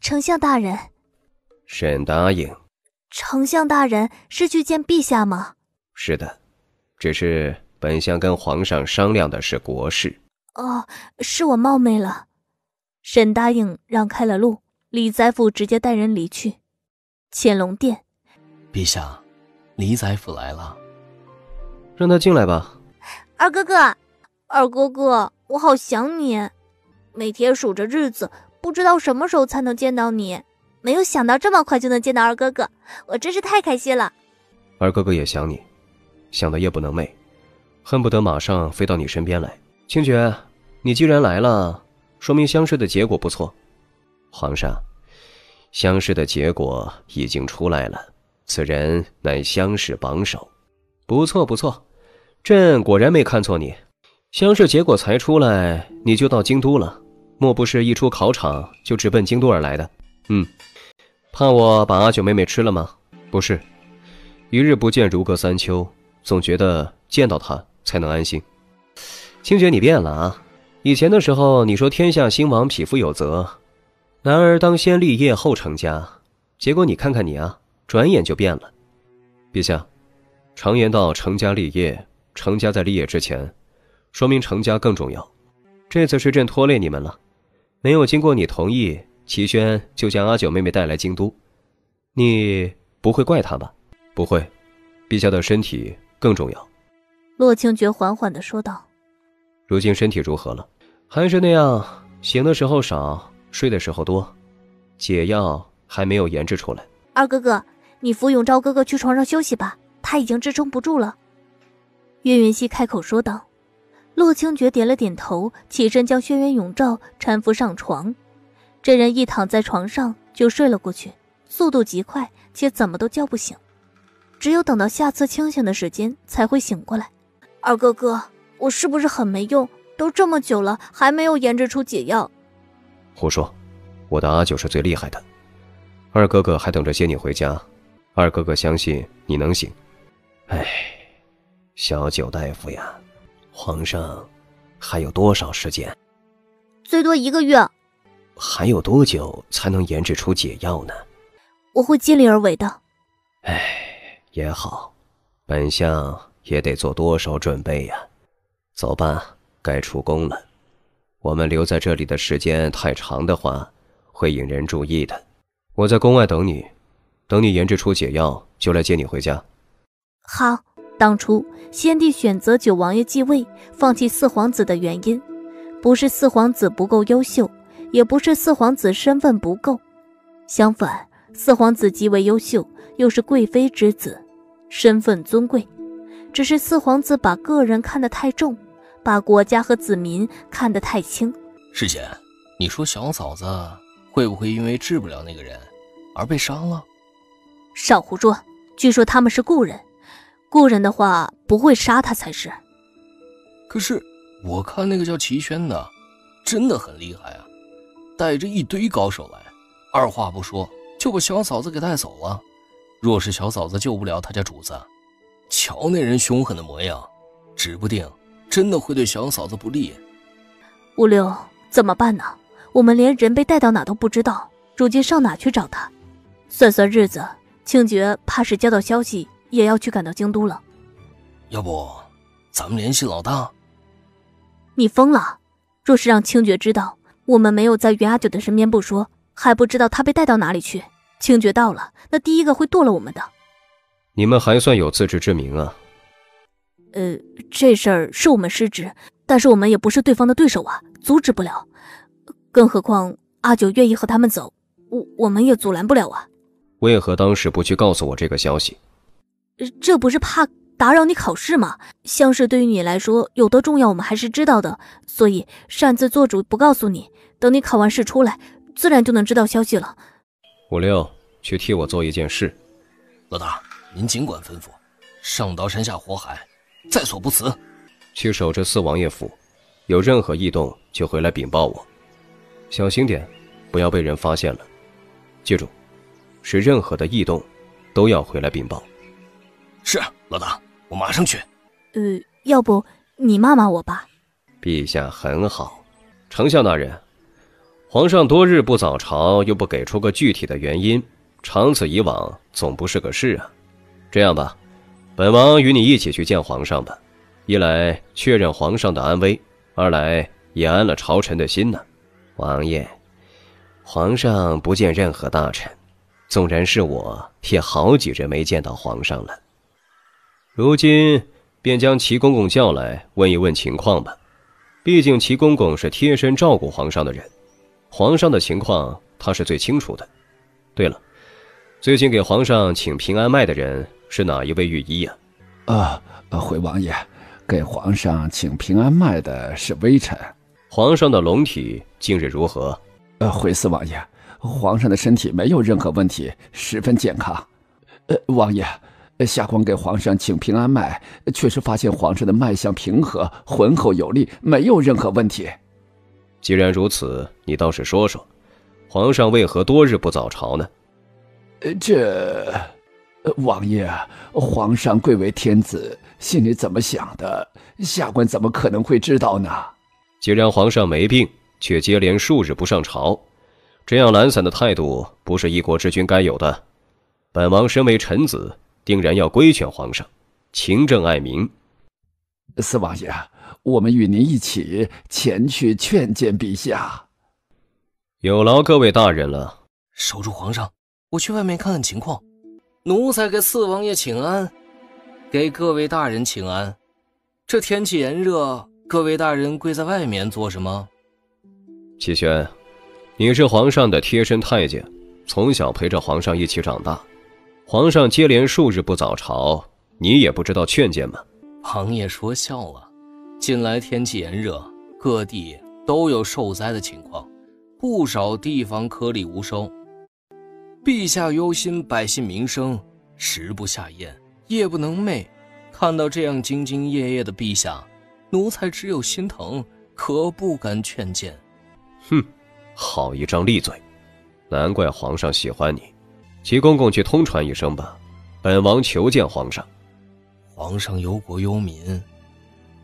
丞相大人。沈答应。丞相大人是去见陛下吗？是的，只是本相跟皇上商量的是国事。哦，是我冒昧了。沈答应让开了路，李宰府直接带人离去。乾隆殿。陛下，李宰府来了。让他进来吧。二哥哥，二哥哥，我好想你，每天数着日子，不知道什么时候才能见到你。没有想到这么快就能见到二哥哥，我真是太开心了。二哥哥也想你，想得夜不能寐，恨不得马上飞到你身边来。清爵，你既然来了，说明乡试的结果不错。皇上，乡试的结果已经出来了，此人乃乡试榜首。不错不错，朕果然没看错你。乡试结果才出来，你就到京都了，莫不是一出考场就直奔京都而来的？怕我把阿九妹妹吃了吗？不是，一日不见如隔三秋，总觉得见到她才能安心。清爵你变了啊，以前的时候你说天下兴亡匹夫有责，男儿当先立业后成家，结果你看看你啊，转眼就变了。陛下，常言道成家立业，成家在立业之前，说明成家更重要。这次是朕拖累你们了，没有经过你同意，齐宣就将阿九妹妹带来京都，你不会怪她吧？不会，陛下的身体更重要。洛清爵缓缓地说道。如今身体如何了？还是那样，醒的时候少，睡的时候多，解药还没有研制出来。二哥哥，你扶永昭哥哥去床上休息吧，他已经支撑不住了。岳云熙开口说道。洛清爵点了点头，起身将轩辕永照搀扶上床。这人一躺在床上就睡了过去，速度极快，且怎么都叫不醒，只有等到下次清醒的时间才会醒过来。二哥哥，我是不是很没用？都这么久了，还没有研制出解药。胡说，我的阿九是最厉害的，二哥哥还等着接你回家，二哥哥相信你能醒。哎，小九大夫呀，皇上还有多少时间？最多1个月。还有多久才能研制出解药呢？我会尽力而为的。哎，也好，本相也得做多少准备呀。走吧，该出宫了。我们留在这里的时间太长的话，会引人注意的。我在宫外等你，等你研制出解药，就来接你回家。好，当初先帝选择九王爷继位，放弃四皇子的原因，不是四皇子不够优秀，也不是四皇子身份不够，相反，四皇子极为优秀，又是贵妃之子，身份尊贵，只是四皇子把个人看得太重，把国家和子民看得太轻。师姐，你说小嫂子会不会因为治不了那个人而被杀了？少胡说，据说他们是故人，故人的话不会杀他才是。可是我看那个叫齐宣的真的很厉害啊，带着一堆高手来，二话不说就把小嫂子给带走了。若是小嫂子救不了他家主子，瞧那人凶狠的模样，指不定真的会对小嫂子不利。五六，怎么办呢？我们连人被带到哪都不知道，如今上哪去找他？算算日子，清爵怕是接到消息也要去赶到京都了。要不咱们联系老大？你疯了！若是让清爵知道我们没有在袁阿九的身边不说，还不知道他被带到哪里去，清爵到了，那第一个会剁了我们的。你们还算有自知之明啊。这事儿是我们失职，但是我们也不是对方的对手啊，阻止不了。更何况阿九愿意和他们走，我们也阻拦不了啊。为何当时不去告诉我这个消息？这不是怕打扰你考试吗？乡试对于你来说有多重要，我们还是知道的，所以擅自做主不告诉你，等你考完试出来，自然就能知道消息了。五六，去替我做一件事。老大，您尽管吩咐，上刀山下火海，在所不辞。去守着四王爷府，有任何异动就回来禀报我，小心点，不要被人发现了。记住，是任何的异动都要回来禀报。是，老大，我马上去。要不你骂骂我吧。陛下很好。丞相大人，皇上多日不早朝，又不给出个具体的原因，长此以往总不是个事啊。这样吧，本王与你一起去见皇上吧，一来确认皇上的安危，二来也安了朝臣的心呢。王爷，皇上不见任何大臣，纵然是我，也好几日没见到皇上了。如今便将齐公公叫来问一问情况吧，毕竟齐公公是贴身照顾皇上的人，皇上的情况他是最清楚的。对了，最近给皇上请平安脉的人是哪一位御医啊？回王爷，给皇上请平安脉的是微臣。皇上的龙体近日如何？回四王爷，皇上的身体没有任何问题，十分健康。王爷，下官给皇上请平安脉，确实发现皇上的脉象平和，浑厚有力，没有任何问题。既然如此，你倒是说说，皇上为何多日不早朝呢？王爷，皇上贵为天子，心里怎么想的，下官怎么可能会知道呢？既然皇上没病，却接连数日不上朝，这样懒散的态度不是一国之君该有的。本王身为臣子，定然要规劝皇上，勤政爱民。四王爷，我们与您一起前去劝谏陛下。有劳各位大人了。守住皇上，我去外面看看情况。奴才给四王爷请安，给各位大人请安。这天气炎热，各位大人跪在外面做什么？齐宣，你是皇上的贴身太监，从小陪着皇上一起长大，皇上接连数日不早朝，你也不知道劝谏吗？王爷说笑了，近来天气炎热，各地都有受灾的情况，不少地方颗粒无收。陛下忧心百姓民生，食不下咽，夜不能寐，看到这样兢兢业业的陛下，奴才只有心疼，可不敢劝谏。哼，好一张利嘴，难怪皇上喜欢你。齐公公去通传一声吧，本王求见皇上。皇上忧国忧民，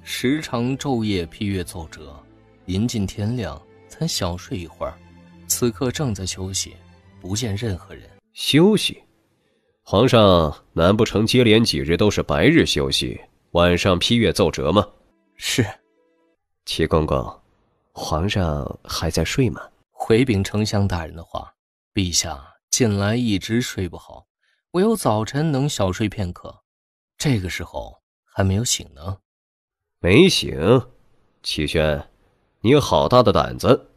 时常昼夜批阅奏折，临近天亮才小睡一会儿，此刻正在休息，不见任何人。休息？皇上难不成接连几日都是白日休息，晚上批阅奏折吗？是。齐公公，皇上还在睡吗？回禀丞相大人的话，陛下近来一直睡不好，唯有早晨能小睡片刻，这个时候还没有醒呢。没醒？齐宣，你好大的胆子！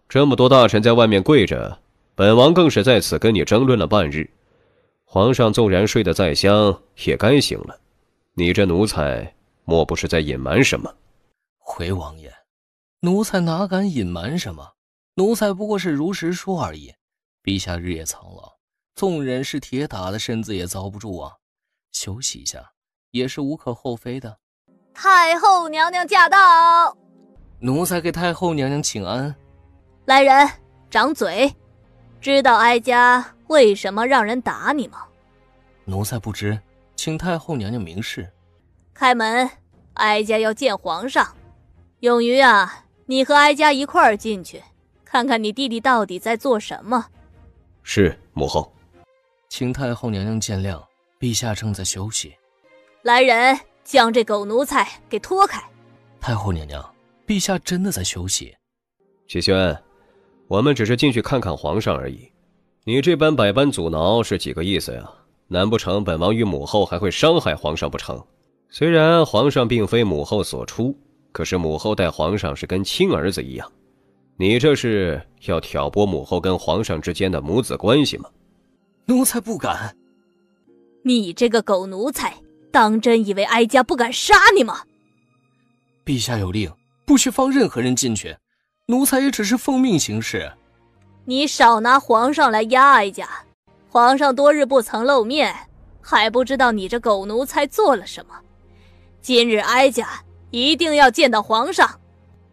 这么多大臣在外面跪着，本王更是在此跟你争论了半日。皇上纵然睡得再香，也该醒了。你这奴才，莫不是在隐瞒什么？回王爷，奴才哪敢隐瞒什么？奴才不过是如实说而已。陛下日夜操劳，纵然是铁打的身子也遭不住啊，休息一下也是无可厚非的。太后娘娘驾到！奴才给太后娘娘请安。来人，掌嘴！知道哀家为什么让人打你吗？奴才不知，请太后娘娘明示。开门，哀家要见皇上。永瑜啊，你和哀家一块儿进去，看看你弟弟到底在做什么。是，母后。请太后娘娘见谅，陛下正在休息。来人，将这狗奴才给拖开。太后娘娘，陛下真的在休息。齐宣，我们只是进去看看皇上而已，你这般百般阻挠是几个意思呀？难不成本王与母后还会伤害皇上不成？虽然皇上并非母后所出，可是母后待皇上是跟亲儿子一样，你这是要挑拨母后跟皇上之间的母子关系吗？奴才不敢。你这个狗奴才，当真以为哀家不敢杀你吗？陛下有令，不许放任何人进去，奴才也只是奉命行事。你少拿皇上来压哀家，皇上多日不曾露面，还不知道你这狗奴才做了什么。今日哀家一定要见到皇上。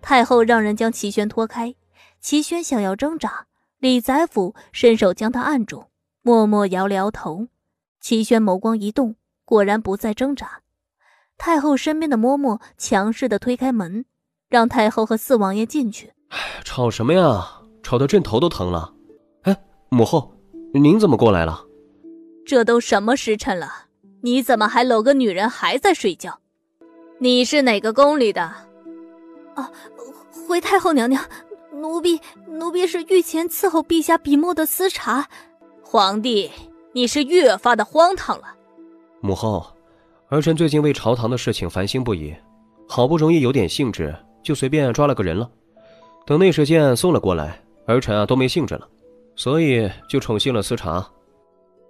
太后让人将齐宣拖开，齐宣想要挣扎，李宰辅伸手将他按住，默默摇了摇头。齐宣眸光一动，果然不再挣扎。太后身边的嬷嬷强势地推开门，让太后和四王爷进去。吵什么呀？吵得朕头都疼了。哎，母后，您怎么过来了？这都什么时辰了，你怎么还搂个女人还在睡觉？你是哪个宫里的？啊，回太后娘娘，奴婢是御前伺候陛下笔墨的司察。皇帝，你是越发的荒唐了。母后，儿臣最近为朝堂的事情烦心不已，好不容易有点兴致，就随便抓了个人了。等内侍监送了过来，儿臣都没兴致了，所以就宠幸了司察。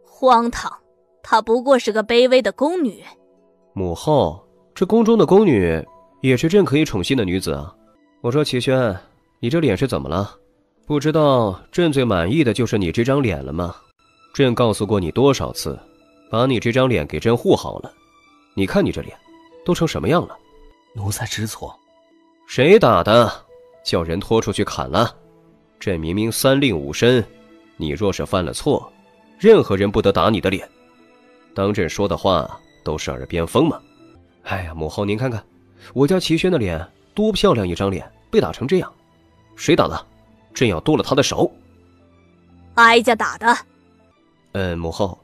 荒唐，她不过是个卑微的宫女。母后，这宫中的宫女也是朕可以宠幸的女子啊。我说齐轩，你这脸是怎么了？不知道朕最满意的就是你这张脸了吗？朕告诉过你多少次，把你这张脸给朕护好了。你看你这脸都成什么样了？奴才知错。谁打的？叫人拖出去砍了。朕明明三令五申，你若是犯了错，任何人不得打你的脸。当朕说的话都是耳边风吗？哎呀，母后您看看，我家齐轩的脸多漂亮一张脸，被打成这样，谁打的？朕要剁了他的手。哀家打的。母后，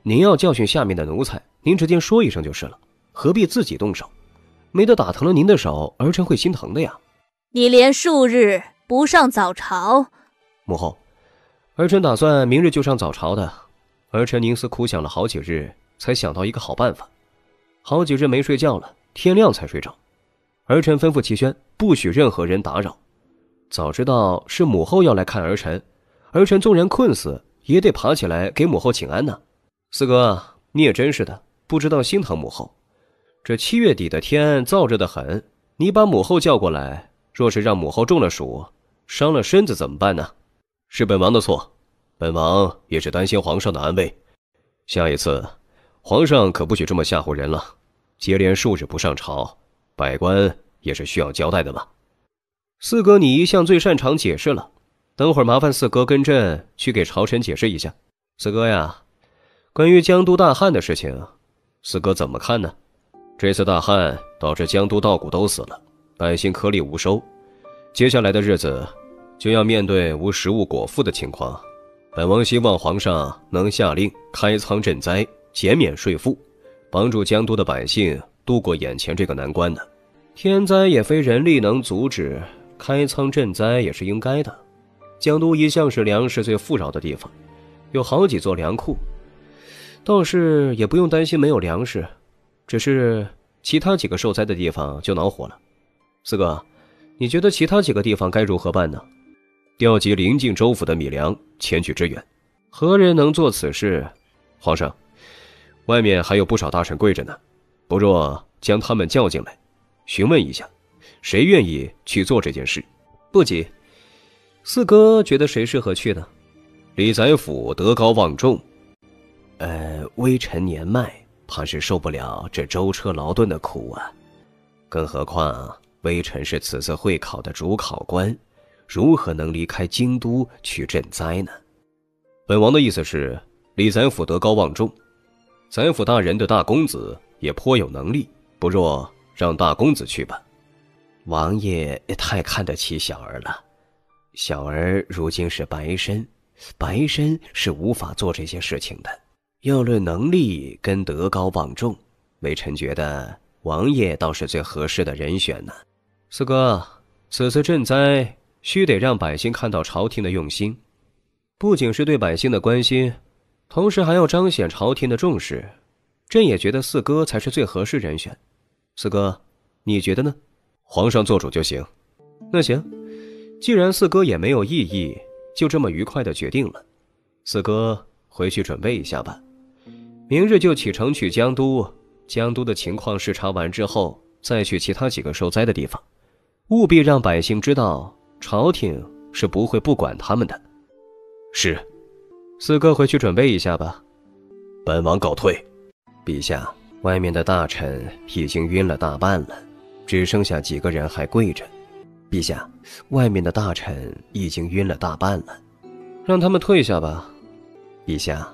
您要教训下面的奴才，您直接说一声就是了，何必自己动手？没得打疼了您的手，儿臣会心疼的呀。你连数日不上早朝。母后，儿臣打算明日就上早朝的。儿臣冥思苦想了好几日，才想到一个好办法。好几日没睡觉了，天亮才睡着。儿臣吩咐齐轩不许任何人打扰。早知道是母后要来看儿臣，儿臣纵然困死也得爬起来给母后请安呢。四哥，你也真是的，不知道心疼母后。这7月底的天燥热得很，你把母后叫过来，若是让母后中了暑，伤了身子怎么办呢？是本王的错，本王也是担心皇上的安危。下一次，皇上可不许这么吓唬人了。接连数日不上朝，百官也是需要交代的嘛。四哥，你一向最擅长解释了，等会儿麻烦四哥跟朕去给朝臣解释一下。四哥呀，关于江都大旱的事情，四哥怎么看呢？这次大旱导致江都稻谷都死了，百姓颗粒无收，接下来的日子就要面对无食物果腹的情况。本王希望皇上能下令开仓赈灾，减免税赋，帮助江都的百姓度过眼前这个难关的。天灾也非人力能阻止，开仓赈灾也是应该的。江都一向是粮食最富饶的地方，有好几座粮库，倒是也不用担心没有粮食，只是其他几个受灾的地方就恼火了。四哥，你觉得其他几个地方该如何办呢？调集邻近州府的米粮前去支援。何人能做此事？皇上，外面还有不少大臣跪着呢，不若将他们叫进来，询问一下，谁愿意去做这件事？不急，四哥觉得谁适合去呢？李宰辅德高望重，微臣年迈，怕是受不了这舟车劳顿的苦啊。更何况微臣是此次会考的主考官，如何能离开京都去赈灾呢？本王的意思是，李宰辅德高望重，宰辅大人的大公子也颇有能力，不若让大公子去吧。王爷太看得起小儿了，小儿如今是白身，白身是无法做这些事情的。要论能力跟德高望重，微臣觉得王爷倒是最合适的人选呢。四哥，此次赈灾须得让百姓看到朝廷的用心，不仅是对百姓的关心，同时还要彰显朝廷的重视。朕也觉得四哥才是最合适人选。四哥，你觉得呢？皇上做主就行。那行，既然四哥也没有异议，就这么愉快的决定了。四哥回去准备一下吧，明日就启程去江都，江都的情况视察完之后，再去其他几个受灾的地方，务必让百姓知道朝廷是不会不管他们的。是，四哥回去准备一下吧。本王告退。陛下，外面的大臣已经晕了大半了，只剩下几个人还跪着。陛下，外面的大臣已经晕了大半了，让他们退下吧。陛下，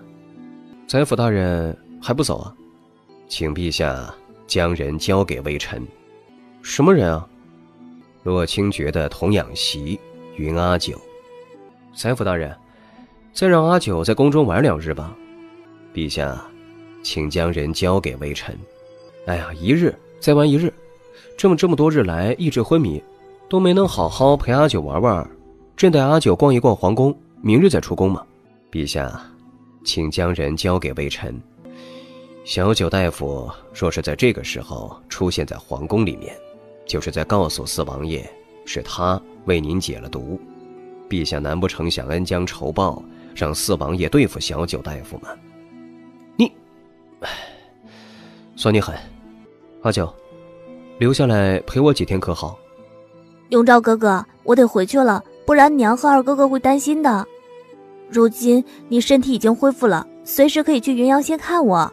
宰辅大人还不走啊？请陛下将人交给微臣。什么人啊？洛清爵的童养媳云阿九。宰辅大人，再让阿九在宫中玩2日吧。陛下，请将人交给微臣。哎呀，1日再玩1日，这么多日来一直昏迷，都没能好好陪阿九玩玩，朕带阿九逛一逛皇宫，明日再出宫嘛。陛下，请将人交给微臣。小九大夫若是在这个时候出现在皇宫里面，就是在告诉四王爷是他为您解了毒。陛下难不成想恩将仇报，让四王爷对付小九大夫吗？你，算你狠。阿九，留下来陪我几天可好？永昭哥哥，我得回去了，不然娘和二哥哥会担心的。如今你身体已经恢复了，随时可以去云阳县看我。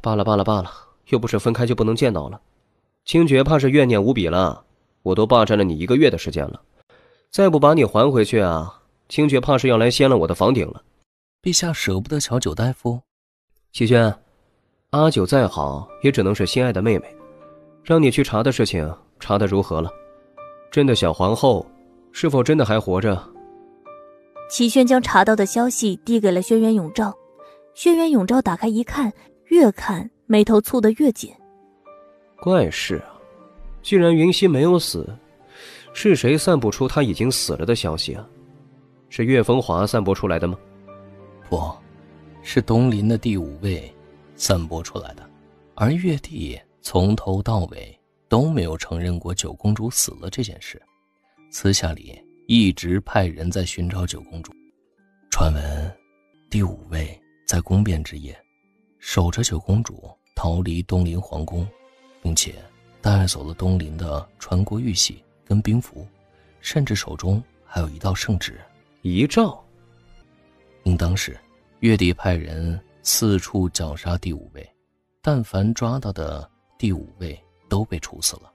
罢了，又不是分开就不能见到了。清爵怕是怨念无比了，我都霸占了你1个月的时间了，再不把你还回去啊，清爵怕是要来掀了我的房顶了。陛下舍不得小九大夫。齐轩，阿九再好也只能是心爱的妹妹，让你去查的事情查得如何了？朕的小皇后是否真的还活着？齐轩将查到的消息递给了轩辕永照，轩辕永照打开一看，越看眉头蹙得越紧。怪事啊，既然云溪没有死，是谁散布出他已经死了的消息啊？是岳风华散播出来的吗？不，是东林的第5位散播出来的，而岳帝从头到尾都没有承认过九公主死了这件事，私下里一直派人在寻找九公主。传闻第5位在宫变之夜守着九公主逃离东林皇宫，并且带走了东林的传国玉玺跟兵符，甚至手中还有一道圣旨。遗诏。应当是岳帝派人四处绞杀第5位，但凡抓到的第5位都被处死了。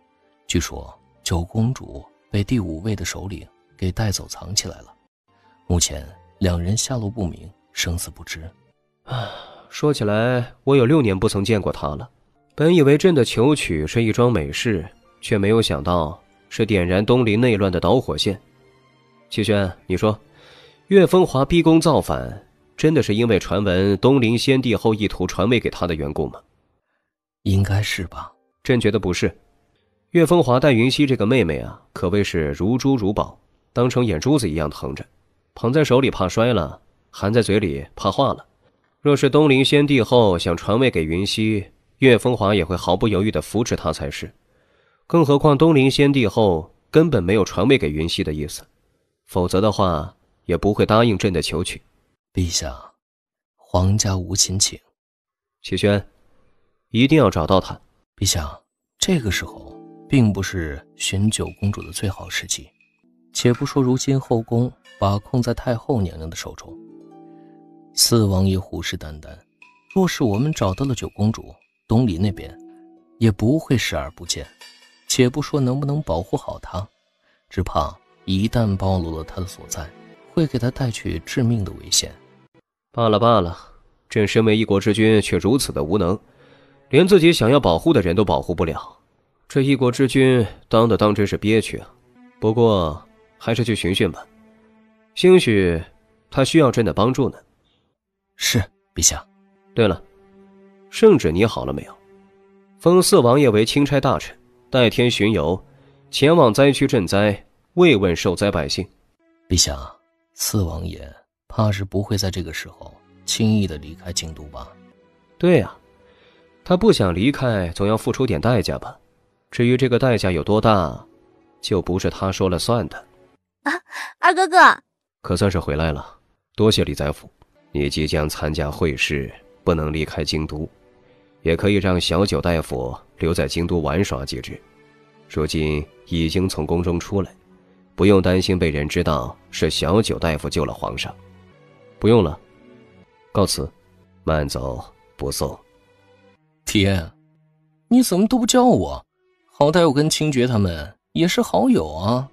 据说九公主被第5位的首领给带走藏起来了，目前2人下落不明，生死不知。说起来，我有6年不曾见过他了。本以为朕的求娶是一桩美事，却没有想到是点燃东林内乱的导火线。齐轩，你说岳风华逼宫造反，真的是因为传闻东林先帝后意图传位给他的缘故吗？应该是吧。朕觉得不是。岳风华待云溪这个妹妹啊，可谓是如珠如宝，当成眼珠子一样疼着，捧在手里怕摔了，含在嘴里怕化了。若是东林先帝后想传位给云溪，岳风华也会毫不犹豫地扶持他才是。更何况东林先帝后根本没有传位给云溪的意思，否则的话也不会答应朕的求娶。陛下，皇家无亲请。齐轩，一定要找到他。陛下，这个时候并不是寻九公主的最好时机。且不说如今后宫把控在太后娘娘的手中，四王爷虎视眈眈，若是我们找到了九公主，东篱那边也不会视而不见。且不说能不能保护好她，只怕一旦暴露了她的所在，会给她带去致命的危险。罢了，朕身为一国之君却如此的无能，连自己想要保护的人都保护不了，这一国之君当真是憋屈啊。不过还是去寻寻吧，兴许他需要朕的帮助呢。是，陛下。对了，圣旨拟好了没有？封四王爷为钦差大臣，代天巡游，前往灾区赈灾，慰问受灾百姓。陛下，四王爷怕是不会在这个时候轻易的离开京都吧？对呀，他不想离开，总要付出点代价吧。至于这个代价有多大，就不是他说了算的。啊，二哥哥，可算是回来了，多谢李宰府。你即将参加会试，不能离开京都，也可以让小九大夫留在京都玩耍几日。如今已经从宫中出来，不用担心被人知道是小九大夫救了皇上。不用了，告辞，慢走不送。爹，你怎么都不叫我？好歹我跟清爵他们也是好友啊。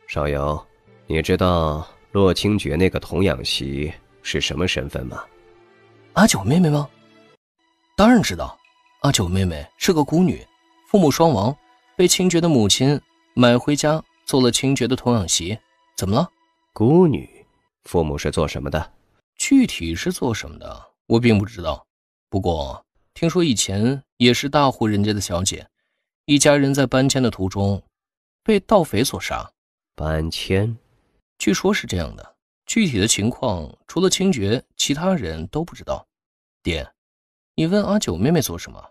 少游，你知道洛清爵那个童养媳是什么身份吗？阿九妹妹吗？当然知道，阿九妹妹是个孤女，父母双亡，被清爵的母亲买回家做了清爵的童养媳。怎么了？孤女，父母是做什么的？具体是做什么的，我并不知道。不过听说以前也是大户人家的小姐，一家人在搬迁的途中被盗匪所杀。搬迁？据说是这样的，具体的情况除了清爵，其他人都不知道。爹，你问阿九妹妹做什么？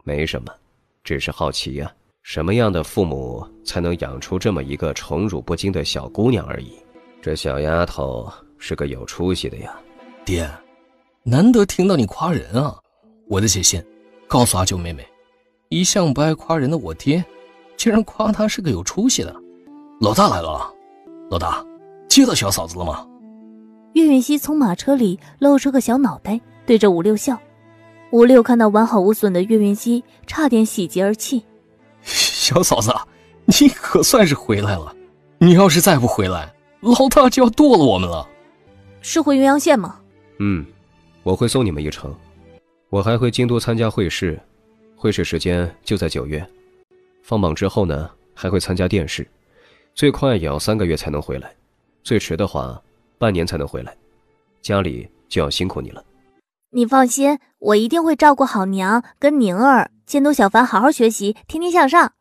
没什么，只是好奇呀，什么样的父母才能养出这么一个宠辱不惊的小姑娘而已。这小丫头是个有出息的呀。爹，难得听到你夸人啊！我得写信告诉阿九妹妹，一向不爱夸人的我爹，竟然夸她是个有出息的。老大来了，老大，接到小嫂子了吗？岳允熙从马车里露出个小脑袋，对着五六笑。五六看到完好无损的岳允熙，差点喜极而泣。小嫂子，你可算是回来了。你要是再不回来，老大就要剁了我们了。是回云阳县吗？我会送你们一程。我还会京都参加会试，会试时间就在9月。放榜之后呢，还会参加殿试，最快也要3个月才能回来，最迟的话半年才能回来。家里就要辛苦你了。你放心，我一定会照顾好娘跟宁儿，监督小凡好好学习，天天向上。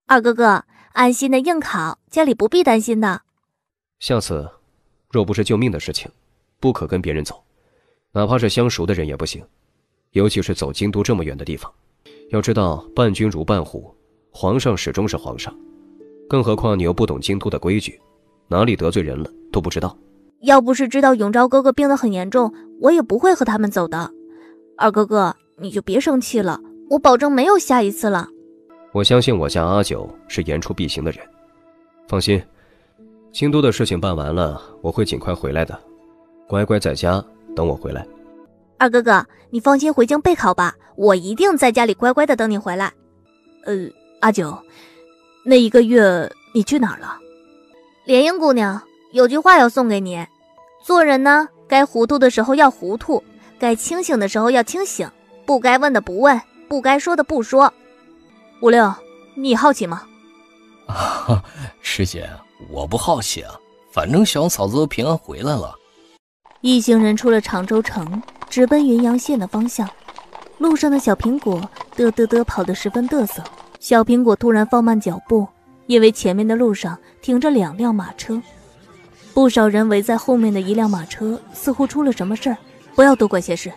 二哥哥，安心的应考，家里不必担心的。下次若不是救命的事情，不可跟别人走，哪怕是相熟的人也不行，尤其是走京都这么远的地方。要知道伴君如伴虎，皇上始终是皇上，更何况你又不懂京都的规矩，哪里得罪人了都不知道。要不是知道永昭哥哥病得很严重，我也不会和他们走的。二哥哥，你就别生气了，我保证没有下一次了。我相信我家阿九是言出必行的人，放心，京都的事情办完了，我会尽快回来的，乖乖在家等我回来。二哥哥，你放心回京备考吧，我一定在家里乖乖的等你回来。阿九，那1个月你去哪儿了？莲英姑娘，有句话要送给你，做人呢，该糊涂的时候要糊涂，该清醒的时候要清醒，不该问的不问，不该说的不说。五六，你好奇吗？师姐，我不好奇啊，反正小嫂子都平安回来了。一行人出了常州城，直奔云阳县的方向。路上的小苹果嘚嘚嘚跑得十分嘚瑟。小苹果突然放慢脚步，因为前面的路上停着2辆马车，不少人围在后面的1辆马车，似乎出了什么事儿。不要多管闲事。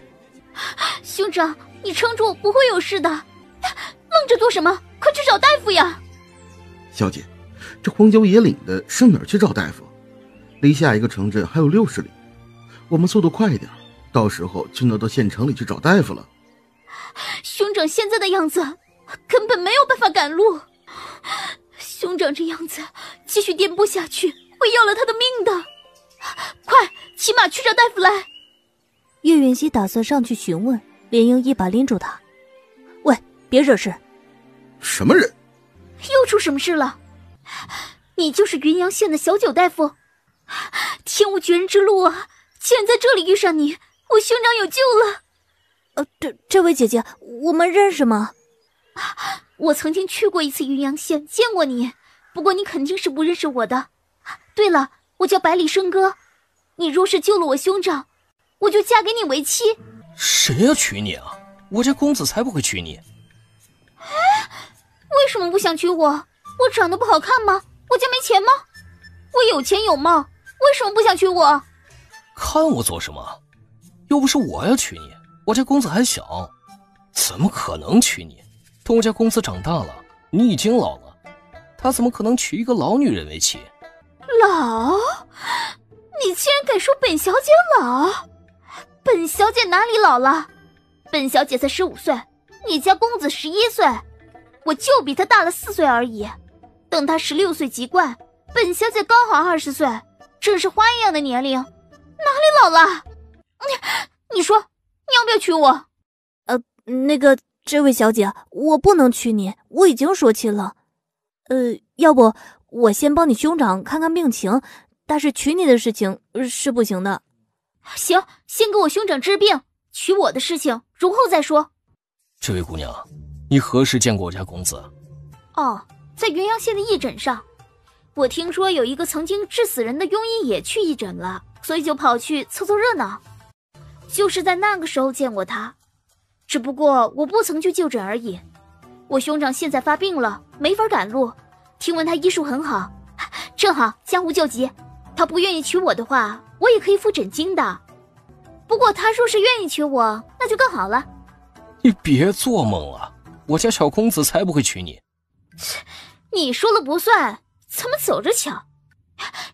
兄长，你撑住，不会有事的。愣着做什么？快去找大夫呀！小姐，这荒郊野岭的，上哪儿去找大夫？离下一个城镇还有60里，我们速度快一点，到时候就能到县城里去找大夫了。兄长现在的样子，根本没有办法赶路。兄长这样子继续颠簸下去，会要了他的命的。快，骑马去找大夫来。岳允熙打算上去询问，莲英一把拎住他：“喂，别惹事。”什么人？又出什么事了？你就是云阳县的小九大夫？天无绝人之路啊！既然在这里遇上你，我兄长有救了。这位姐姐，我们认识吗？我曾经去过一次云阳县，见过你，不过你肯定是不认识我的。对了，我叫百里笙歌，你若是救了我兄长，我就嫁给你为妻。谁要娶你啊？我家公子才不会娶你。为什么不想娶我？我长得不好看吗？我家没钱吗？我有钱有貌，为什么不想娶我？看我做什么？又不是我要娶你，我家公子还小，怎么可能娶你？等我家公子长大了，你已经老了，他怎么可能娶一个老女人为妻？老？你竟然敢说本小姐老？本小姐哪里老了？本小姐才15岁，你家公子11岁，我就比他大了4岁而已。等他16岁籍贯，本小姐刚好20岁，正是花一样的年龄，哪里老了？你说，你要不要娶我？这位小姐，我不能娶你，我已经说亲了。要不我先帮你兄长看看病情，但是娶你的事情是不行的。行，先给我兄长治病，娶我的事情容后再说。这位姑娘，你何时见过我家公子？哦，在云阳县的义诊上。我听说有一个曾经致死人的庸医也去义诊了，所以就跑去凑凑热闹。就是在那个时候见过他，只不过我不曾去就诊而已。我兄长现在发病了，没法赶路，听闻他医术很好，正好江湖救急。他不愿意娶我的话，我也可以付诊金的。不过他若是愿意娶我，那就更好了。你别做梦了，我家小公子才不会娶你。你说了不算，怎么走着瞧？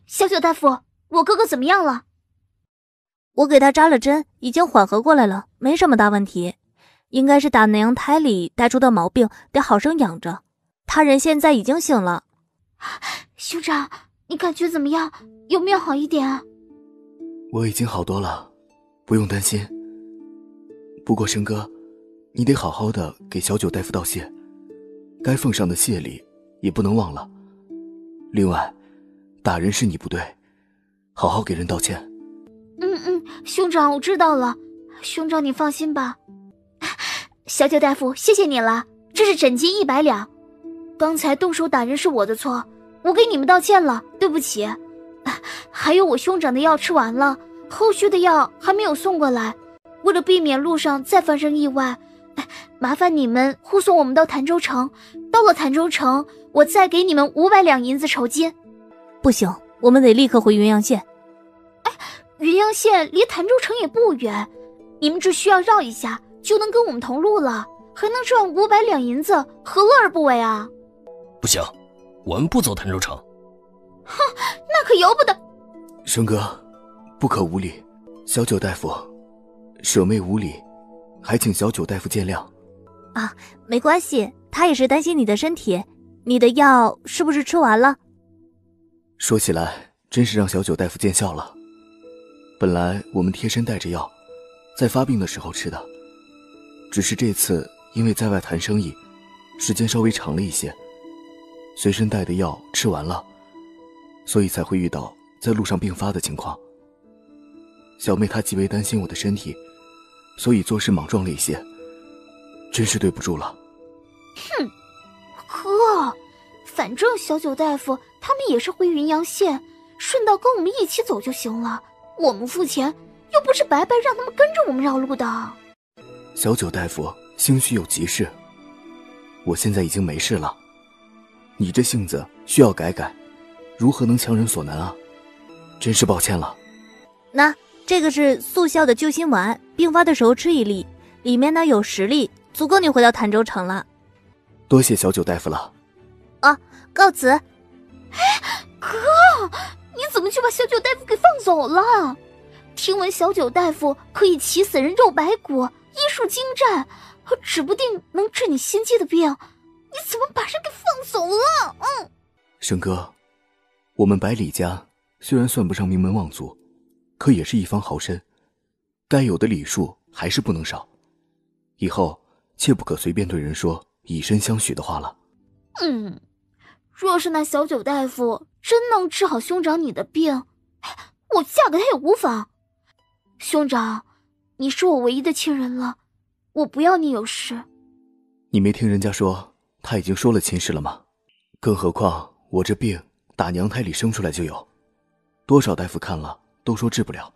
小九大夫，我哥哥怎么样了？我给他扎了针，已经缓和过来了，没什么大问题。应该是打南阳胎里带出的毛病，得好生养着。他人现在已经醒了。兄长，你感觉怎么样？有没有好一点啊？我已经好多了，不用担心。不过申哥，你得好好的给小九大夫道谢，该奉上的谢礼也不能忘了。另外，打人是你不对，好好给人道歉。兄长，我知道了。兄长你放心吧。小九大夫，谢谢你了，这是诊金100两。刚才动手打人是我的错，我给你们道歉了，对不起。还有我兄长的药吃完了，后续的药还没有送过来，为了避免路上再发生意外，麻烦你们护送我们到潭州城。到了潭州城，我再给你们500两银子酬金。不行，我们得立刻回云阳县。云阳县离潭州城也不远，你们只需要绕一下就能跟我们同路了，还能赚500两银子，何乐而不为啊？不行，我们不走潭州城。哼，那可由不得。申哥，不可无礼，小九大夫舍妹无礼，还请小九大夫见谅。啊，没关系，他也是担心你的身体。你的药是不是吃完了？说起来，真是让小九大夫见笑了。本来我们贴身带着药，在发病的时候吃的，只是这次因为在外谈生意，时间稍微长了一些，随身带的药吃完了，所以才会遇到在路上病发的情况。小妹她极为担心我的身体，所以做事莽撞了一些，真是对不住了。哼，哥，反正小九大夫他们也是回云阳县，顺道跟我们一起走就行了，我们付钱又不是白白让他们跟着我们绕路的。小九大夫兴许有急事，我现在已经没事了，你这性子需要改改，如何能强人所难啊？真是抱歉了。那这个是速效的救心丸，病发的时候吃1粒，里面呢有10粒，足够你回到潭州城了。多谢小九大夫了。啊，告辞。哥，你怎么就把小九大夫给放走了？听闻小九大夫可以起死人肉白骨，医术精湛，指不定能治你心悸的病，你怎么把人给放走了？申哥，我们百里家虽然算不上名门望族，可也是一方豪绅，该有的礼数还是不能少。以后切不可随便对人说以身相许的话了。若是那小九大夫真能治好兄长你的病，我嫁给他也无妨。兄长，你是我唯一的亲人了，我不要你有事。你没听人家说他已经说了亲事了吗？更何况我这病打娘胎里生出来就有，多少大夫看了都说治不了，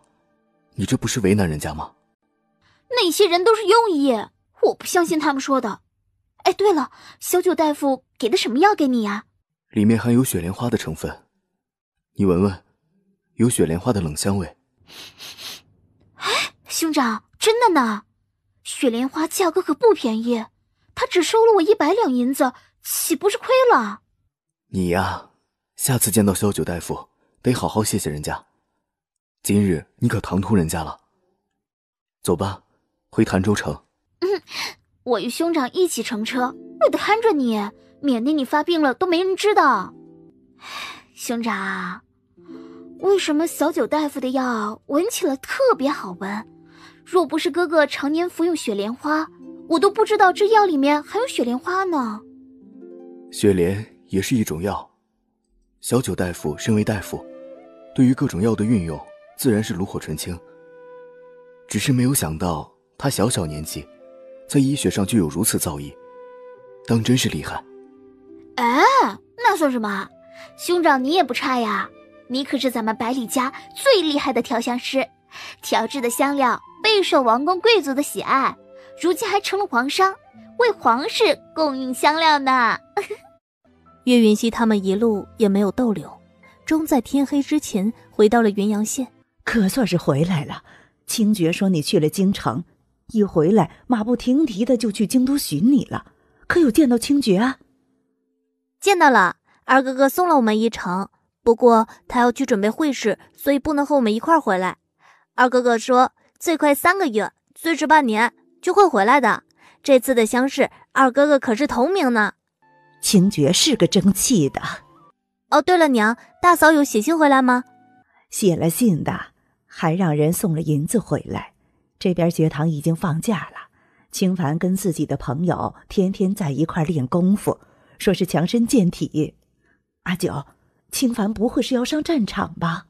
你这不是为难人家吗？那些人都是庸医，我不相信他们说的。哎，对了，小九大夫给的什么药给你呀？里面含有雪莲花的成分，你闻闻，有雪莲花的冷香味。兄长，真的呢？雪莲花价格可不便宜，他只收了我100两银子，岂不是亏了？你呀，下次见到小九大夫得好好谢谢人家，今日你可唐突人家了。走吧，回潭州城。我与兄长一起乘车，我得看着你，免得你发病了都没人知道。兄长，为什么小九大夫的药闻起来特别好闻？若不是哥哥常年服用雪莲花，我都不知道这药里面还有雪莲花呢。雪莲也是一种药，小九大夫身为大夫，对于各种药的运用自然是炉火纯青。只是没有想到他小小年纪在医学上就有如此造诣，当真是厉害。哎，那算什么？兄长你也不差呀，你可是咱们百里家最厉害的调香师，调制的香料备受王公贵族的喜爱，如今还成了皇商，为皇室供应香料呢。岳云熙他们一路也没有逗留，终在天黑之前回到了云阳县。可算是回来了。清爵说你去了京城，一回来马不停蹄的就去京都寻你了，可有见到清爵啊？见到了，二哥哥送了我们一程，不过他要去准备会试，所以不能和我们一块儿回来。二哥哥说最快3个月，最迟半年就会回来的。这次的乡试，二哥哥可是头名呢。清爵是个争气的。哦，对了，娘，大嫂有写信回来吗？写了信的，还让人送了银子回来。这边学堂已经放假了，清凡跟自己的朋友天天在一块练功夫，说是强身健体。阿九，清凡不会是要上战场吧？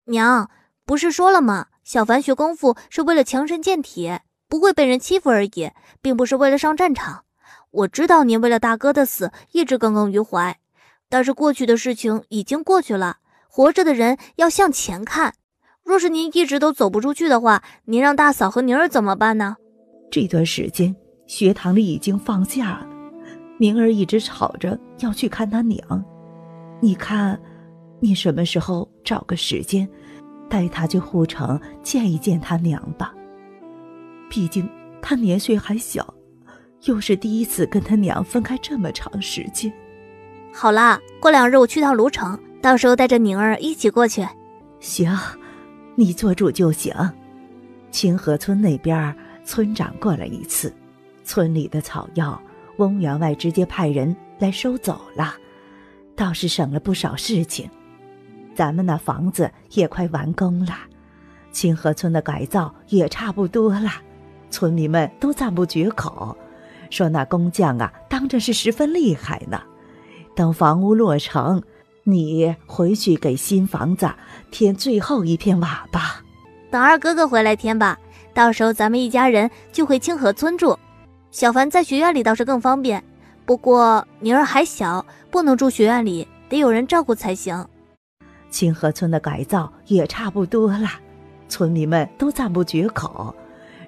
娘，不是说了吗？小凡学功夫是为了强身健体，不会被人欺负而已，并不是为了上战场。我知道您为了大哥的死一直耿耿于怀，但是过去的事情已经过去了，活着的人要向前看。若是您一直都走不出去的话，您让大嫂和宁儿怎么办呢？这段时间学堂里已经放假了，宁儿一直吵着要去看她娘。你看，你什么时候找个时间带她去护城见一见她娘吧。毕竟她年岁还小，又是第一次跟她娘分开这么长时间。好啦，过2日我去趟卢城，到时候带着宁儿一起过去。行，你做主就行。清河村那边村长过来一次，村里的草药翁员外直接派人来收走了，倒是省了不少事情。咱们那房子也快完工了，清河村的改造也差不多了，村民们都赞不绝口，说那工匠啊当真是十分厉害呢。等房屋落成，你回去给新房子添最后一片瓦吧。等二哥哥回来添吧，到时候咱们一家人就回清河村住。小凡在学院里倒是更方便，不过宁儿还小，不能住学院里，得有人照顾才行。清河村的改造也差不多了，村民们都赞不绝口，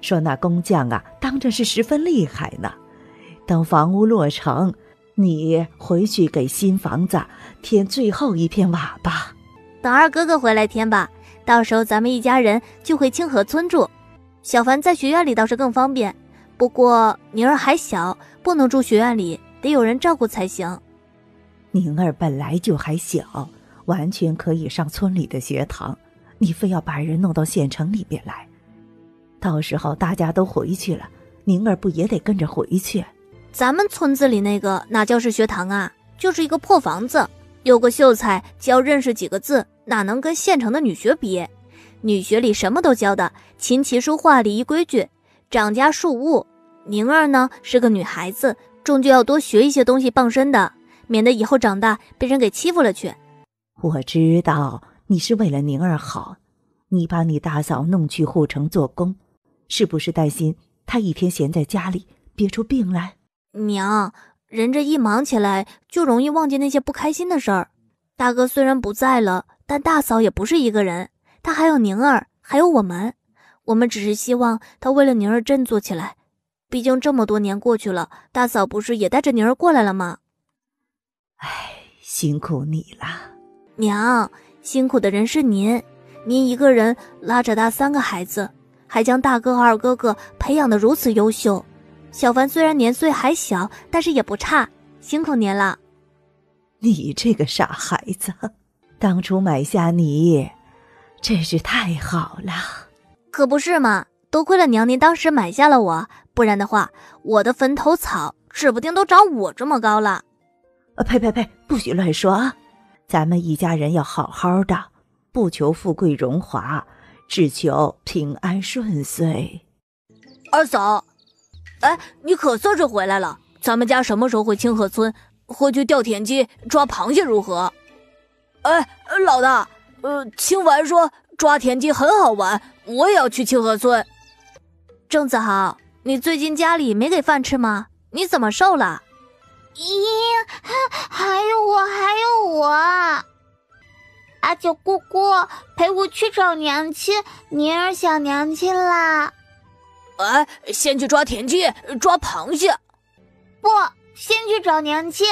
说那工匠啊当真是十分厉害呢。等房屋落成，你回去给新房子添最后一片瓦吧。等二哥哥回来添吧，到时候咱们一家人就回清河村住。小凡在学院里倒是更方便，不过宁儿还小，不能住学院里，得有人照顾才行。宁儿本来就还小，完全可以上村里的学堂，你非要把人弄到县城里边来，到时候大家都回去了，宁儿不也得跟着回去？咱们村子里那个哪叫是学堂啊，就是一个破房子，有个秀才教认识几个字，哪能跟县城的女学比？女学里什么都教的，琴棋书画礼仪规矩，长家庶务。宁儿呢是个女孩子，终究要多学一些东西傍身的，免得以后长大被人给欺负了去。我知道你是为了宁儿好，你把你大嫂弄去护城做工，是不是担心她一天闲在家里憋出病来？娘，人这一忙起来就容易忘记那些不开心的事儿。大哥虽然不在了，但大嫂也不是一个人，她还有宁儿，还有我们。我们只是希望她为了宁儿振作起来，毕竟这么多年过去了，大嫂不是也带着宁儿过来了吗？唉，辛苦你了。娘，辛苦的人是您，您一个人拉扯大3个孩子，还将大哥和二哥哥培养得如此优秀。小凡虽然年岁还小，但是也不差，辛苦您了。你这个傻孩子，当初买下你真是太好了。可不是嘛，多亏了娘您当时买下了我，不然的话，我的坟头草指不定都长我这么高了。呸，不许乱说啊！咱们一家人要好好的，不求富贵荣华，只求平安顺遂。二嫂，哎，你可算是回来了。咱们家什么时候回清河村？回去钓田鸡、抓螃蟹如何？哎，老大，清凡说抓田鸡很好玩，我也要去清河村。正子豪，你最近家里没给饭吃吗？你怎么瘦了？还有我。阿九姑姑，陪我去找娘亲，宁儿想娘亲啦。先去抓田鸡，抓螃蟹。不，先去找娘亲。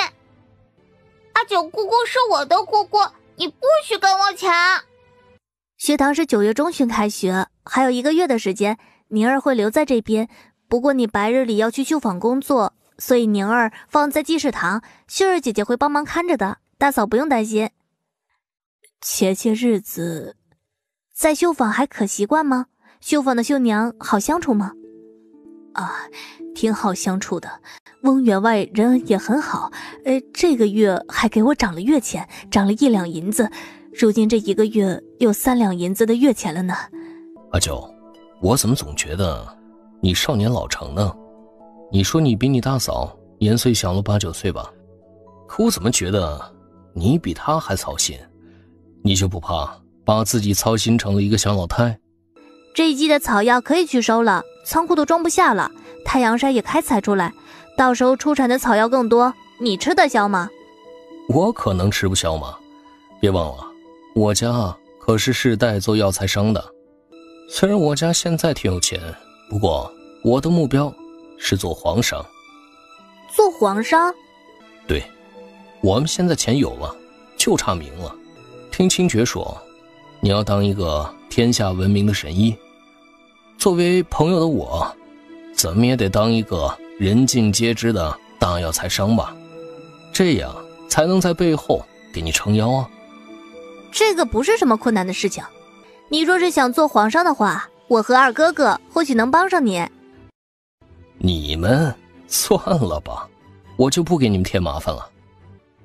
阿九姑姑是我的姑姑，你不许跟我抢。学堂是9月中旬开学，还有1个月的时间，宁儿会留在这边。不过你白日里要去绣坊工作，所以宁儿放在记事堂，秀儿姐姐会帮忙看着的，大嫂不用担心。前些日子在绣坊还可习惯吗？绣坊的绣娘好相处吗？挺好相处的，翁员外人也很好，这个月还给我涨了月钱，涨了1两银子，如今这1个月有3两银子的月钱了呢。阿九，我怎么总觉得你少年老成呢？你说你比你大嫂年岁小了8、9岁吧，可我怎么觉得你比她还操心？你就不怕把自己操心成了一个小老太？这一季的草药可以去收了，仓库都装不下了，太阳山也开采出来，到时候出产的草药更多，你吃得消吗？我可能吃不消吗？别忘了，我家可是世代做药材商的。虽然我家现在挺有钱，不过我的目标是做皇商。做皇商？对，我们现在钱有了，就差名了。听清爵说，你要当一个天下闻名的神医。作为朋友的我，怎么也得当一个人尽皆知的大药材商吧，这样才能在背后给你撑腰啊。这个不是什么困难的事情，你若是想做皇上的话，我和二哥哥或许能帮上你。你们算了吧，我就不给你们添麻烦了。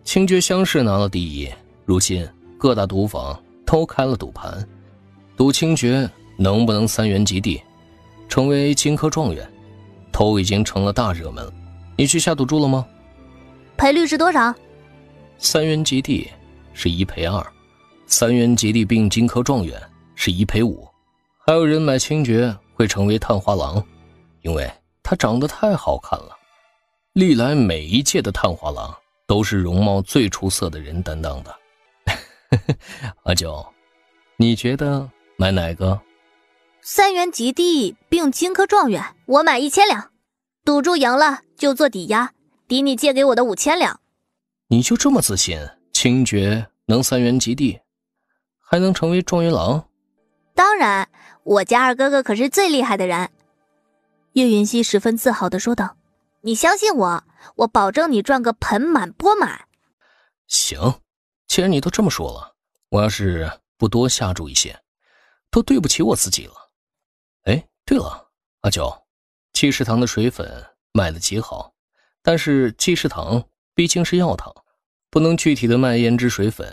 清爵乡试拿了第1，如今各大赌坊都开了赌盘，赌清爵能不能3元及第，成为金科状元，都已经成了大热门了。你去下赌注了吗？赔率是多少？3元及第是1赔2，3元及第并金科状元是1赔5。还有人买清爵会成为探花郎，因为他长得太好看了。历来每一届的探花郎都是容貌最出色的人担当的。阿九，你觉得买哪个？3元及第并金科状元，我买1000两，赌注赢了就做抵押，抵你借给我的5000两。你就这么自信，清爵能3元及第，还能成为状元郎？当然，我家二哥哥可是最厉害的人。岳云熙十分自豪地说道：“你相信我，我保证你赚个盆满钵满。”行，既然你都这么说了，我要是不多下注一些，都对不起我自己了。哎，对了，阿九，济世堂的水粉卖得极好，但是济世堂毕竟是药堂，不能具体的卖胭脂水粉。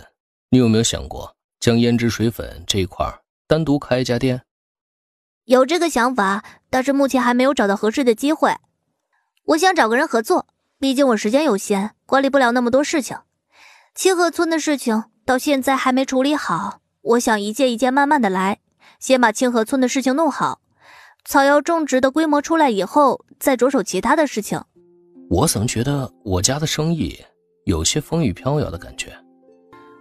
你有没有想过将胭脂水粉这一块单独开一家店？有这个想法，但是目前还没有找到合适的机会。我想找个人合作，毕竟我时间有限，管理不了那么多事情。清河村的事情到现在还没处理好，我想一件一件慢慢的来，先把清河村的事情弄好，草药种植的规模出来以后，再着手其他的事情。我怎么觉得我家的生意有些风雨飘摇的感觉？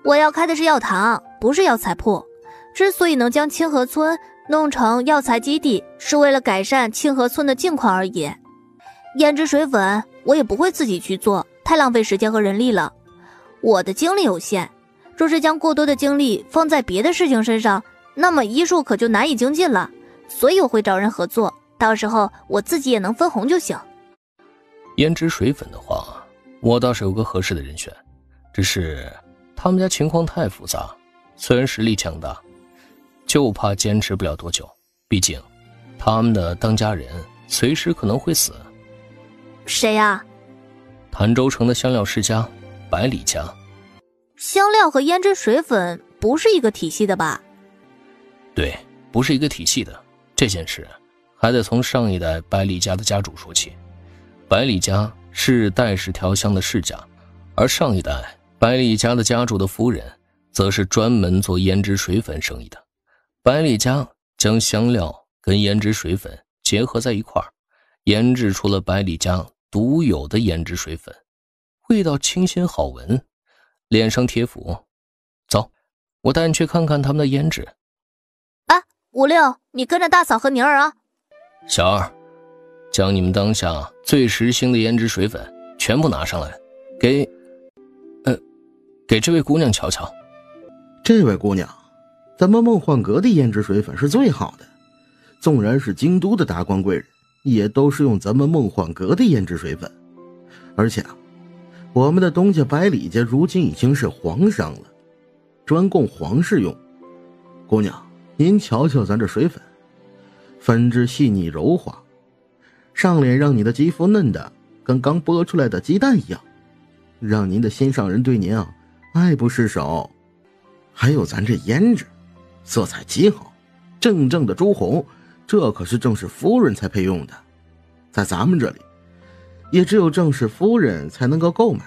我要开的是药堂，不是药材铺。之所以能将清河村弄成药材基地，是为了改善清河村的境况而已。胭脂水粉我也不会自己去做，太浪费时间和人力了。我的精力有限，若是将过多的精力放在别的事情身上，那么医术可就难以精进了。所以我会找人合作，到时候我自己也能分红就行。胭脂水粉的话，我倒是有个合适的人选，只是他们家情况太复杂，虽然实力强大，就怕坚持不了多久，毕竟他们的当家人随时可能会死。谁呀？潭州城的香料世家百里家。香料和胭脂水粉不是一个体系的吧？对，不是一个体系的。这件事还得从上一代百里家的家主说起。百里家是代氏调香的世家，而上一代百里家的家主的夫人则是专门做胭脂水粉生意的。百里家将香料跟胭脂水粉结合在一块儿，研制出了百里家独有的胭脂水粉。味道清新好闻，脸上贴服。走，我带你去看看他们的胭脂。哎，56，你跟着大嫂和宁儿啊。小二，将你们当下最时兴的胭脂水粉全部拿上来，给这位姑娘瞧瞧。这位姑娘，咱们梦幻阁的胭脂水粉是最好的，纵然是京都的达官贵人，也都是用咱们梦幻阁的胭脂水粉。而且我们的东家百里家如今已经是皇商了，专供皇室用。姑娘，您瞧瞧咱这水粉，粉质细腻柔滑，上脸让你的肌肤嫩的跟刚剥出来的鸡蛋一样，让您的心上人对您爱不释手。还有咱这胭脂，色彩极好，正正的朱红，这可是正室夫人才配用的，在咱们这里也只有正室夫人才能够购买，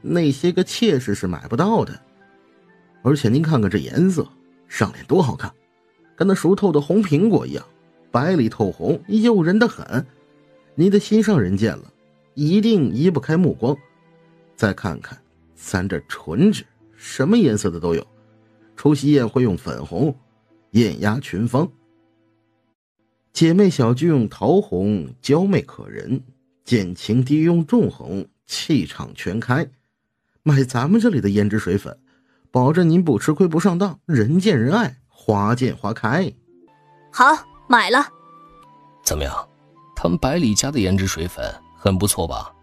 那些个妾室是买不到的。而且您看看这颜色，上脸多好看，跟那熟透的红苹果一样，白里透红，诱人的很。您的心上人见了一定移不开目光。再看看咱这唇脂，什么颜色的都有，除夕宴会用粉红，艳压群芳。姐妹小聚用桃红，娇媚可人；见情敌用重红，气场全开。买咱们这里的胭脂水粉，保证您不吃亏不上当，人见人爱，花见花开。好，买了。怎么样，他们百里家的胭脂水粉很不错吧？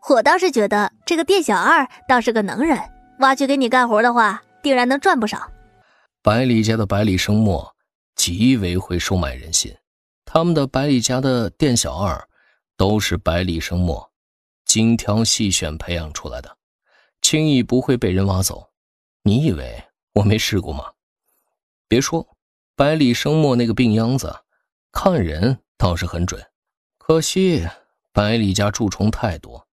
我倒是觉得这个店小二倒是个能人，挖去给你干活的话，定然能赚不少。百里家的百里生墨极为会收买人心，他们的百里家的店小二都是百里生墨精挑细选培养出来的，轻易不会被人挖走。你以为我没试过吗？别说百里生墨那个病秧子，看人倒是很准，可惜百里家蛀虫太多，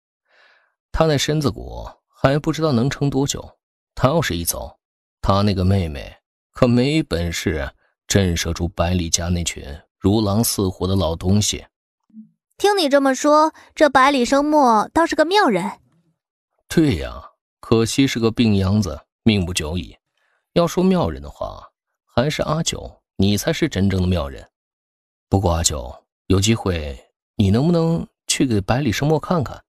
他那身子骨还不知道能撑多久。他要是一走，他那个妹妹可没本事震慑住百里家那群如狼似虎的老东西。听你这么说，这百里生墨倒是个妙人。对呀，可惜是个病秧子，命不久矣。要说妙人的话，还是阿九，你才是真正的妙人。不过阿九，有机会你能不能去给百里生墨看看？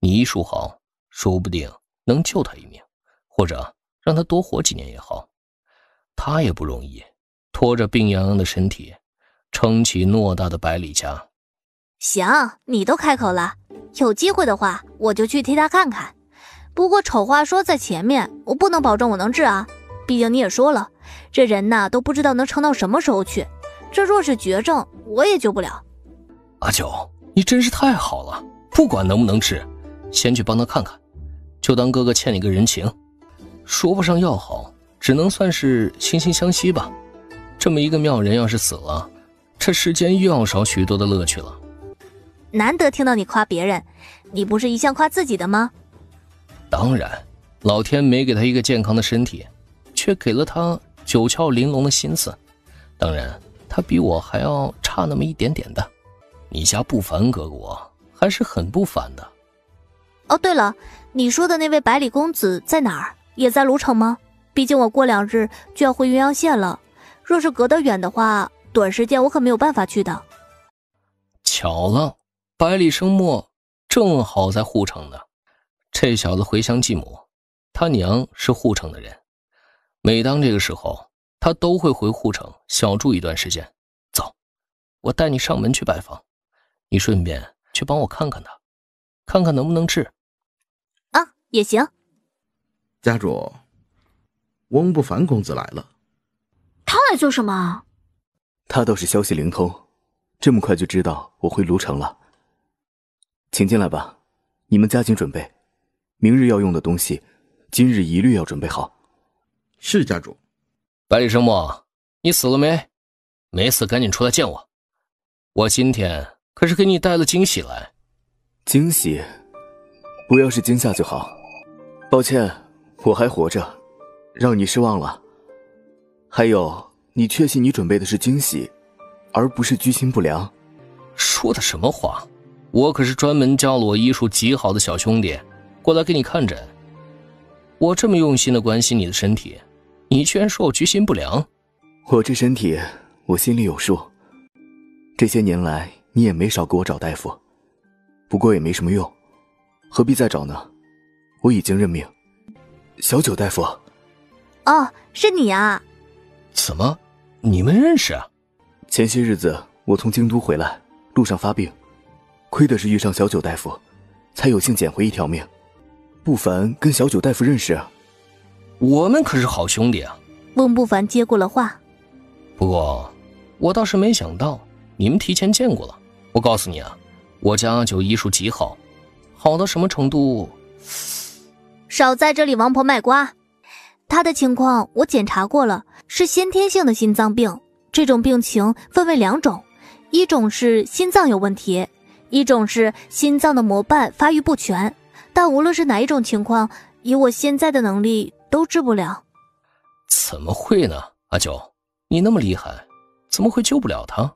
你医术好，说不定能救他一命，或者让他多活几年也好。他也不容易，拖着病怏怏的身体撑起偌大的百里家。行，你都开口了，有机会的话我就去替他看看。不过丑话说在前面，我不能保证我能治啊，毕竟你也说了，这人呐都不知道能撑到什么时候去，这若是绝症我也救不了。阿九，你真是太好了，不管能不能治，先去帮他看看，就当哥哥欠你个人情。说不上要好，只能算是惺惺相惜吧。这么一个妙人要是死了，这世间又要少许多的乐趣了。难得听到你夸别人，你不是一向夸自己的吗？当然，老天没给他一个健康的身体，却给了他九窍玲珑的心思。当然他比我还要差那么一点点的。你家不凡哥哥我还是很不凡的。哦对了，你说的那位百里公子在哪儿？也在卢城吗？毕竟我过2日就要回云阳县了，若是隔得远的话，短时间我可没有办法去的。巧了，百里生墨正好在护城呢。这小子回乡继母，他娘是护城的人，每当这个时候他都会回护城小住一段时间。走，我带你上门去拜访，你顺便去帮我看看他，看看能不能治。啊，也行。家主，翁不凡公子来了。他来做什么？他倒是消息灵通，这么快就知道我回卢城了。请进来吧，你们加紧准备，明日要用的东西，今日一律要准备好。是家主。百里生墨，你死了没？没死赶紧出来见我，我今天可是给你带了惊喜来。惊喜？不要是惊吓就好。抱歉，我还活着，让你失望了。还有，你确信你准备的是惊喜，而不是居心不良？说的什么话？我可是专门教了我医术极好的小兄弟，过来给你看诊。我这么用心的关心你的身体，你居然说我居心不良。我这身体我心里有数，这些年来你也没少给我找大夫，不过也没什么用，何必再找呢？我已经认命。小九大夫。哦，是你啊。怎么，你们认识啊？前些日子我从京都回来，路上发病，亏的是遇上小九大夫，才有幸捡回一条命。不凡跟小九大夫认识啊？我们可是好兄弟啊。翁不凡接过了话。不过我倒是没想到你们提前见过了。我告诉你啊，我家阿九医术极好，好到什么程度？少在这里王婆卖瓜。他的情况我检查过了，是先天性的心脏病。这种病情分为2种，一种是心脏有问题，一种是心脏的膜瓣发育不全。但无论是哪一种情况，以我现在的能力都治不了。怎么会呢？阿九，你那么厉害，怎么会救不了他？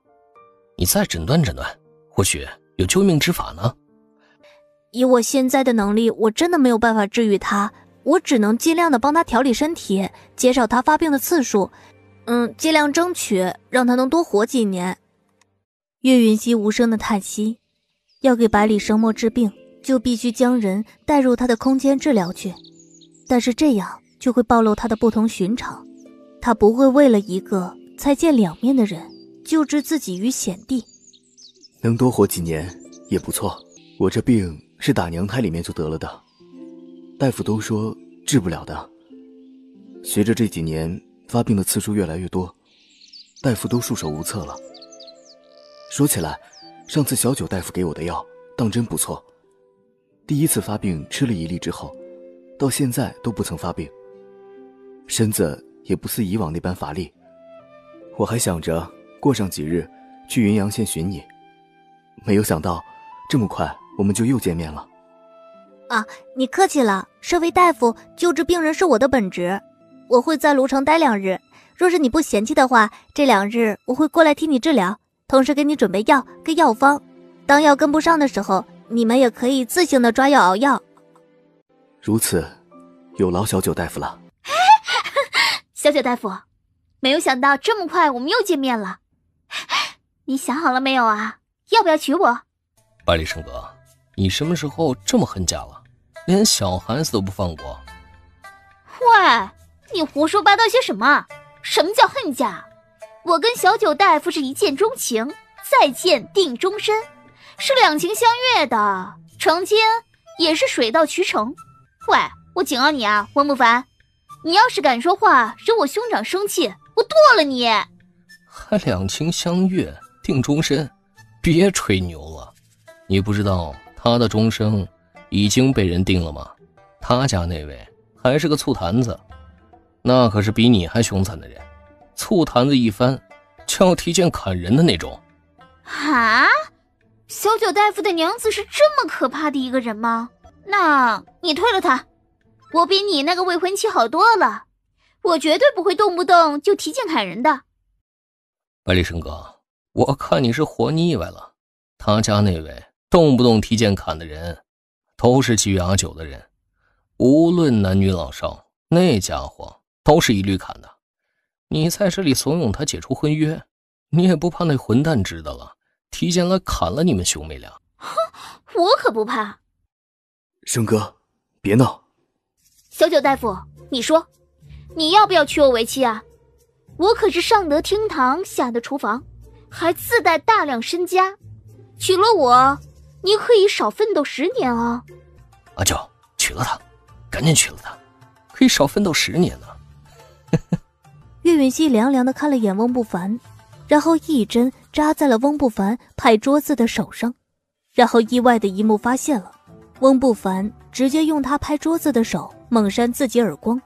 你再诊断诊断，或许有救命之法呢。以我现在的能力，我真的没有办法治愈他，我只能尽量的帮他调理身体，减少他发病的次数，尽量争取让他能多活几年。岳云熙无声的叹息，要给百里生墨治病，就必须将人带入他的空间治疗去，但是这样就会暴露他的不同寻常，他不会为了一个才见2面的人救治自己于险地。能多活几年也不错，我这病是打娘胎里面就得了的，大夫都说治不了的。随着这几年发病的次数越来越多，大夫都束手无策了。说起来，上次小九大夫给我的药当真不错，第一次发病吃了1粒之后，到现在都不曾发病，身子也不似以往那般乏力。我还想着过上几日去云阳县寻你，没有想到这么快我们就又见面了。啊，你客气了，身为大夫，救治病人是我的本职。我会在卢城待2日，若是你不嫌弃的话，这2日我会过来替你治疗，同时给你准备药跟药方。当药跟不上的时候，你们也可以自行的抓药熬药。如此，有劳小九大夫了。小九大夫，没有想到这么快我们又见面了。你想好了没有啊？要不要娶我？百里生哥，你什么时候这么恨嫁了？连小孩子都不放过。喂，你胡说八道些什么？什么叫恨嫁？我跟小九大夫是一见钟情，再见定终身，是两情相悦的，成亲也是水到渠成。喂，我警告你啊，温不凡，你要是敢说话惹我兄长生气，我剁了你。还两情相悦定终身，别吹牛了。你不知道他的终生已经被人定了吗？他家那位还是个醋坛子，那可是比你还凶残的人，醋坛子一翻就要提剑砍人的那种。啊？小九大夫的娘子是这么可怕的一个人吗？那你退了他，我比你那个未婚妻好多了，我绝对不会动不动就提剑砍人的。百里生哥，我看你是活腻歪了，他家那位动不动提剑砍的人都是觊觎阿九的人，无论男女老少，那家伙都是一律砍的。你在这里怂恿他解除婚约，你也不怕那混蛋知道了提剑来砍了你们兄妹俩？哼，我可不怕。生哥，别闹。小九大夫，你说你要不要娶我为妻啊？我可是上得厅堂下得厨房，还自带大量身家，娶了我你可以少奋斗10年啊。阿九，娶了他，赶紧娶了他，可以少奋斗10年呢。岳允熙凉凉地看了眼翁不凡，然后一针扎在了翁不凡拍桌子的手上，然后意外的一幕发现了，翁不凡直接用他拍桌子的手猛扇自己耳光，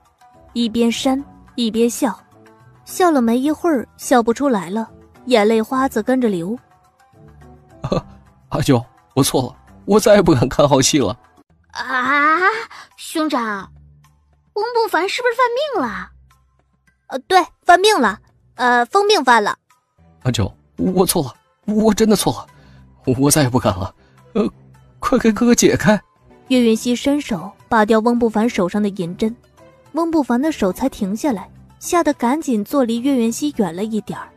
一边扇一边笑，笑了没一会儿笑不出来了，眼泪花子跟着流。阿九，我错了，我再也不敢看好戏了。啊，兄长，翁不凡是不是犯病了？对，犯病了，疯病犯了。阿九，我错了，我真的错了，我再也不敢了。快给哥哥解开。岳云熙伸手拔掉翁不凡手上的银针，翁不凡的手才停下来，吓得赶紧坐离岳云熙远了一点儿。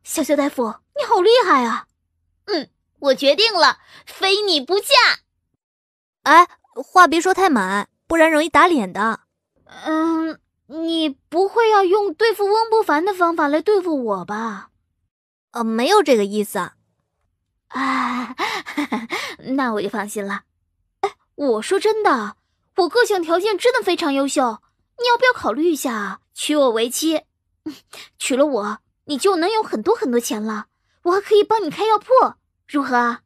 小九大夫，你好厉害啊！我决定了，非你不嫁。哎，话别说太满，不然容易打脸的。你不会要用对付翁不凡的方法来对付我吧？没有这个意思啊。那我就放心了。我说真的，我各项条件真的非常优秀，你要不要考虑一下，娶我为妻？娶了我，你就能有很多很多钱了，我还可以帮你开药铺，如何啊？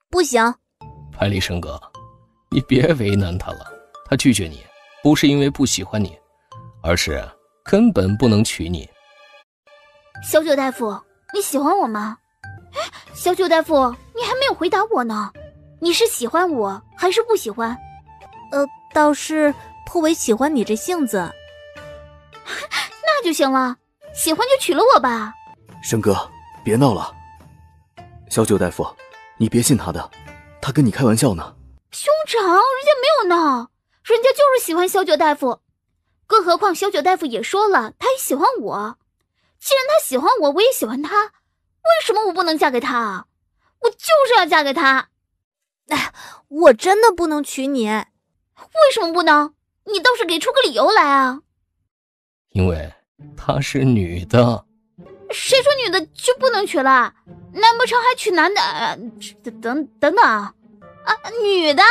不行。百里生哥，你别为难他了，他拒绝你不是因为不喜欢你，而是根本不能娶你。小九大夫，你喜欢我吗？小九大夫，你还没有回答我呢，你是喜欢我还是不喜欢？倒是颇为喜欢你这性子。那就行了，喜欢就娶了我吧。生哥，别闹了。小九大夫，你别信他的，他跟你开玩笑呢。兄长，人家没有闹，人家就是喜欢小九大夫。更何况小九大夫也说了，他也喜欢我。既然他喜欢我，我也喜欢他，为什么我不能嫁给他啊？我就是要嫁给他。我真的不能娶你。为什么不能？你倒是给出个理由来啊。因为她是女的。谁说女的就不能娶了？难不成还娶男的？等等啊，女的。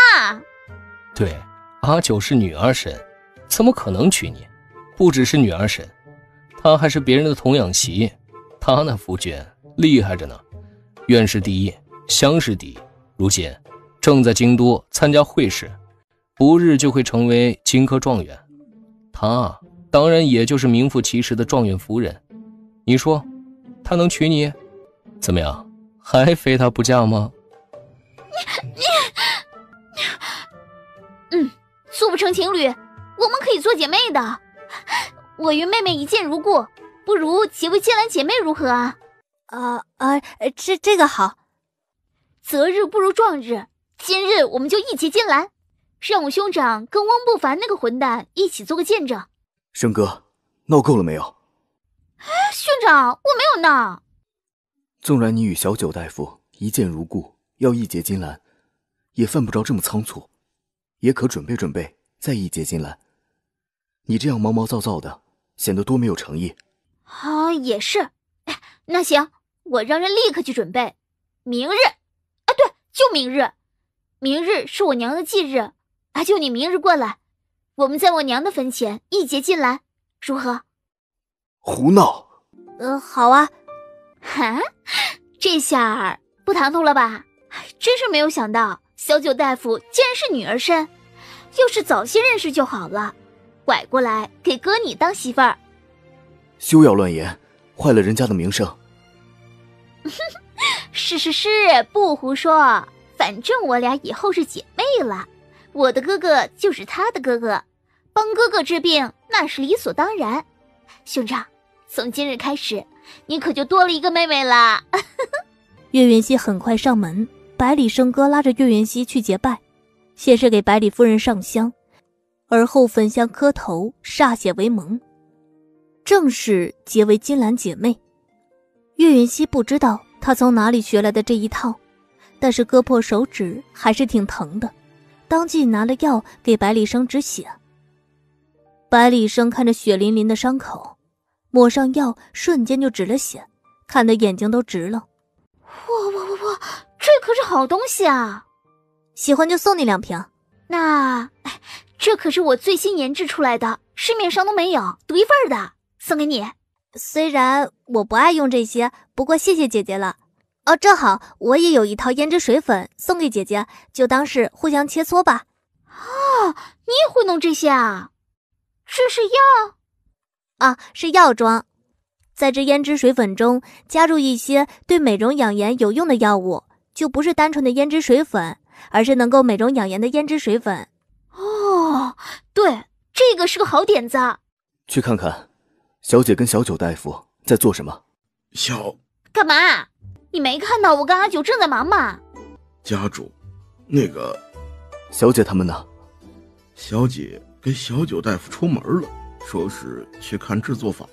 对，阿九是女儿身，怎么可能娶你？不只是女儿身，她还是别人的童养媳。她那夫君厉害着呢，院士第一，乡试第一，如今正在京都参加会试，不日就会成为金科状元。她当然也就是名副其实的状元夫人。你说她能娶你？怎么样，还非她不嫁吗？做不成情侣，我们可以做姐妹的。我与妹妹一见如故，不如结为金兰姐妹如何啊？这个好。择日不如撞日，今日我们就一结金兰，让我兄长跟翁不凡那个混蛋一起做个见证。生哥，闹够了没有？兄长，我没有闹。纵然你与小九大夫一见如故，要一结金兰，也犯不着这么仓促，也可准备准备再一结金兰。你这样毛毛躁躁的，显得多没有诚意。也是。那行，我让人立刻去准备。明日，对，就明日。明日是我娘的忌日，就你明日过来，我们在我娘的坟前一结金兰，如何？胡闹。好啊。这下不唐突了吧？真是没有想到小九大夫竟然是女儿身，要是早些认识就好了，拐过来给哥你当媳妇儿。休要乱言，坏了人家的名声。是，不胡说，反正我俩以后是姐妹了，我的哥哥就是他的哥哥，帮哥哥治病那是理所当然。兄长，从今日开始，你可就多了一个妹妹啦。岳云熙很快上门，百里生哥拉着岳云熙去结拜，先是给百里夫人上香，而后焚香磕头，歃血为盟，正式结为金兰姐妹。岳云熙不知道他从哪里学来的这一套，但是割破手指还是挺疼的，当即拿了药给百里生止血。百里生看着血淋淋的伤口，抹上药瞬间就止了血，看得眼睛都直了。哇，这可是好东西啊！喜欢就送你2瓶。那这可是我最新研制出来的，市面上都没有，独一份的，送给你。虽然我不爱用这些，不过谢谢姐姐了。正好我也有一套胭脂水粉送给姐姐，就当是互相切磋吧。你也会弄这些啊？这是药？是药妆，在这胭脂水粉中加入一些对美容养颜有用的药物，就不是单纯的胭脂水粉，而是能够美容养颜的胭脂水粉。对，这个是个好点子。去看看小姐跟小九大夫在做什么。干嘛？你没看到我跟阿九正在忙吗？家主，那个小姐他们呢？小姐跟小九大夫出门了，说是去看制作坊，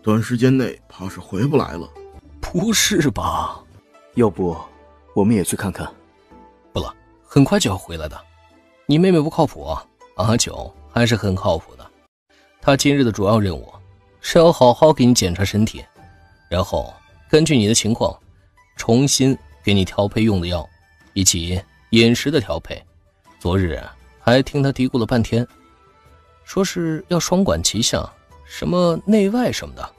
短时间内怕是回不来了。不是吧？要不我们也去看看？不了，很快就要回来的。你妹妹不靠谱啊，阿九还是很靠谱的。他今日的主要任务是要好好给你检查身体，然后根据你的情况重新给你调配用的药以及饮食的调配。昨日还听他嘀咕了半天，说是要双管齐下，什么内外什么的，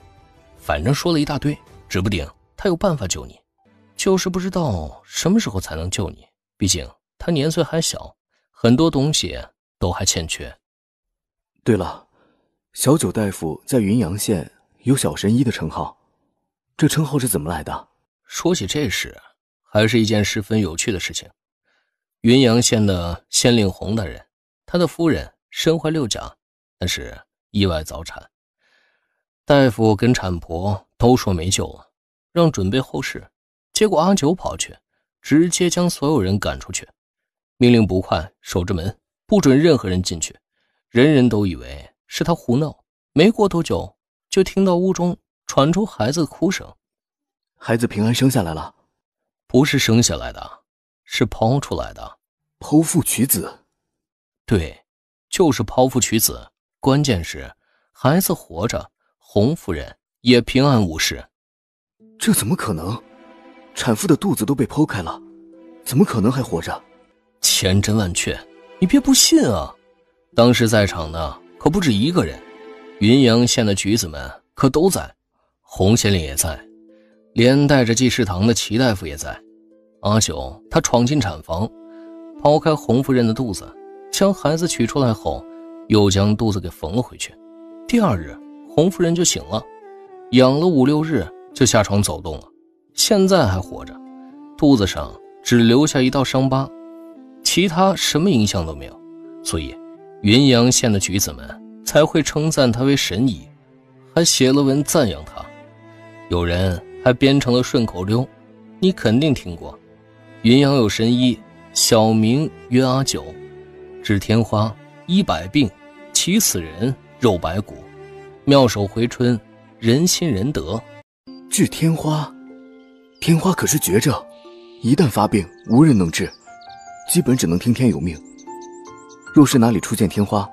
反正说了一大堆，指不定他有办法救你，就是不知道什么时候才能救你，毕竟他年岁还小，很多东西都还欠缺。对了，小九大夫在云阳县有小神医的称号，这称号是怎么来的？说起这事，还是一件十分有趣的事情。云阳县的县令洪大人，他的夫人身怀6甲，但是意外早产，大夫跟产婆都说没救了，让准备后事，结果阿九跑去，直接将所有人赶出去，命令捕快守着门，不准任何人进去。人人都以为是他胡闹，没过多久就听到屋中传出孩子的哭声。孩子平安生下来了？不是生下来的，是抛出来的。剖腹取子？对，就是剖腹取子，关键是孩子活着，洪夫人也平安无事。这怎么可能？产妇的肚子都被剖开了，怎么可能还活着？千真万确，你别不信啊！当时在场的可不止一个人，云阳县的举子们可都在，洪县令也在，连带着济世堂的齐大夫也在。阿九他闯进产房，剖开洪夫人的肚子，将孩子取出来后，又将肚子给缝了回去。第二日，洪夫人就醒了，养了5、6日就下床走动了，现在还活着，肚子上只留下一道伤疤，其他什么影响都没有，所以云阳县的举子们才会称赞他为神医，还写了文赞扬他。有人还编成了顺口溜，你肯定听过。云阳有神医，小名曰阿九，治天花100病，起死人肉白骨，妙手回春，人心仁德。治天花？天花可是绝症，一旦发病无人能治，基本只能听天由命。若是哪里出现天花，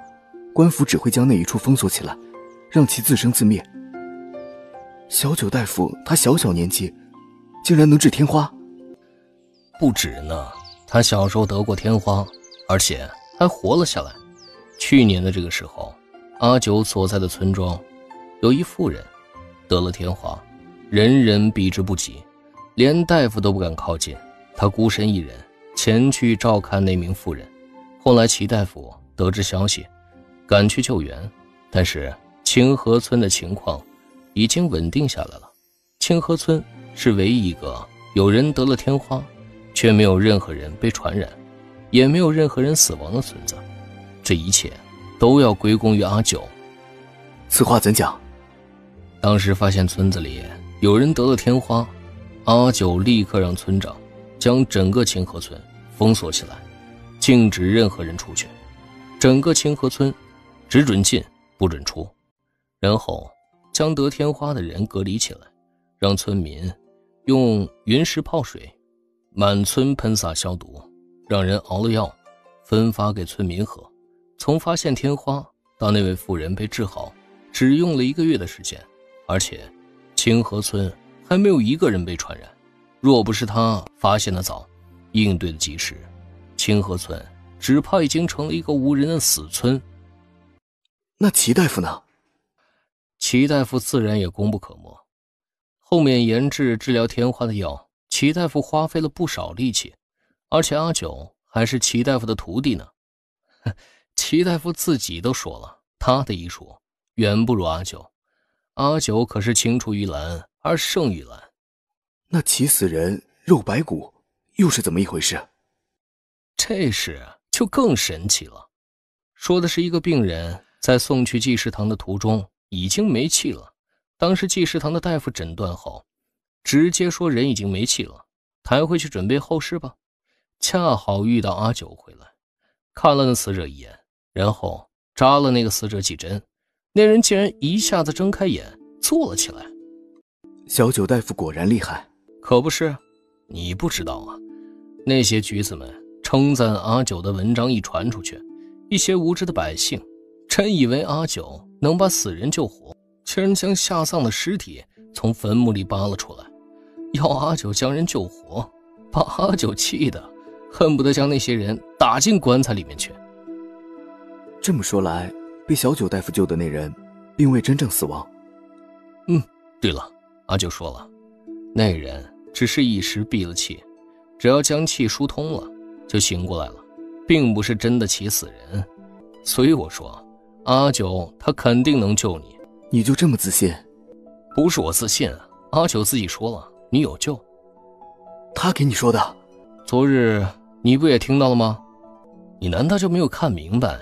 官府只会将那一处封锁起来，让其自生自灭。小九大夫他小年纪竟然能治天花？不止呢，他小时候得过天花，而且还活了下来。去年的这个时候，阿九所在的村庄有一妇人得了天花，人人避之不及，连大夫都不敢靠近，他孤身一人前去照看那名妇人。后来齐大夫得知消息，赶去救援，但是清河村的情况已经稳定下来了。清河村是唯一一个有人得了天花却没有任何人被传染，也没有任何人死亡的村子，这一切都要归功于阿九。此话怎讲？当时发现村子里有人得了天花，阿九立刻让村长将整个清河村封锁起来，禁止任何人出去，整个清河村只准进不准出，然后将得天花的人隔离起来，让村民用云石泡水满村喷洒消毒，让人熬了药分发给村民喝。从发现天花到那位妇人被治好，只用了1个月的时间，而且清河村还没有一个人被传染。若不是他发现的早，应对的及时，清河村只怕已经成了一个无人的死村。那齐大夫呢？齐大夫自然也功不可没，后面研制治疗天花的药，齐大夫花费了不少力气，而且阿九还是齐大夫的徒弟呢。齐大夫自己都说了，他的医术远不如阿九，阿九可是青出于蓝而胜于蓝。那起死人肉白骨又是怎么一回事？这事就更神奇了，说的是一个病人在送去济世堂的途中已经没气了，当时济世堂的大夫诊断后直接说人已经没气了，抬回去准备后事吧。恰好遇到阿九回来，看了那死者一眼，然后扎了那个死者几针。那人竟然一下子睁开眼坐了起来。小九大夫果然厉害。可不是，你不知道啊，那些举子们称赞阿九的文章一传出去，一些无知的百姓真以为阿九能把死人救活，竟然将下葬的尸体从坟墓里扒了出来，要阿九将人救活，把阿九气得恨不得将那些人打进棺材里面去。这么说来，被小九大夫救的那人并未真正死亡。对了，阿九说了，那人只是一时闭了气，只要将气疏通了就醒过来了，并不是真的起死人。所以我说阿九他肯定能救你。你就这么自信？不是我自信啊，阿九自己说了，你有救。他给你说的？昨日你不也听到了吗？你难道就没有看明白，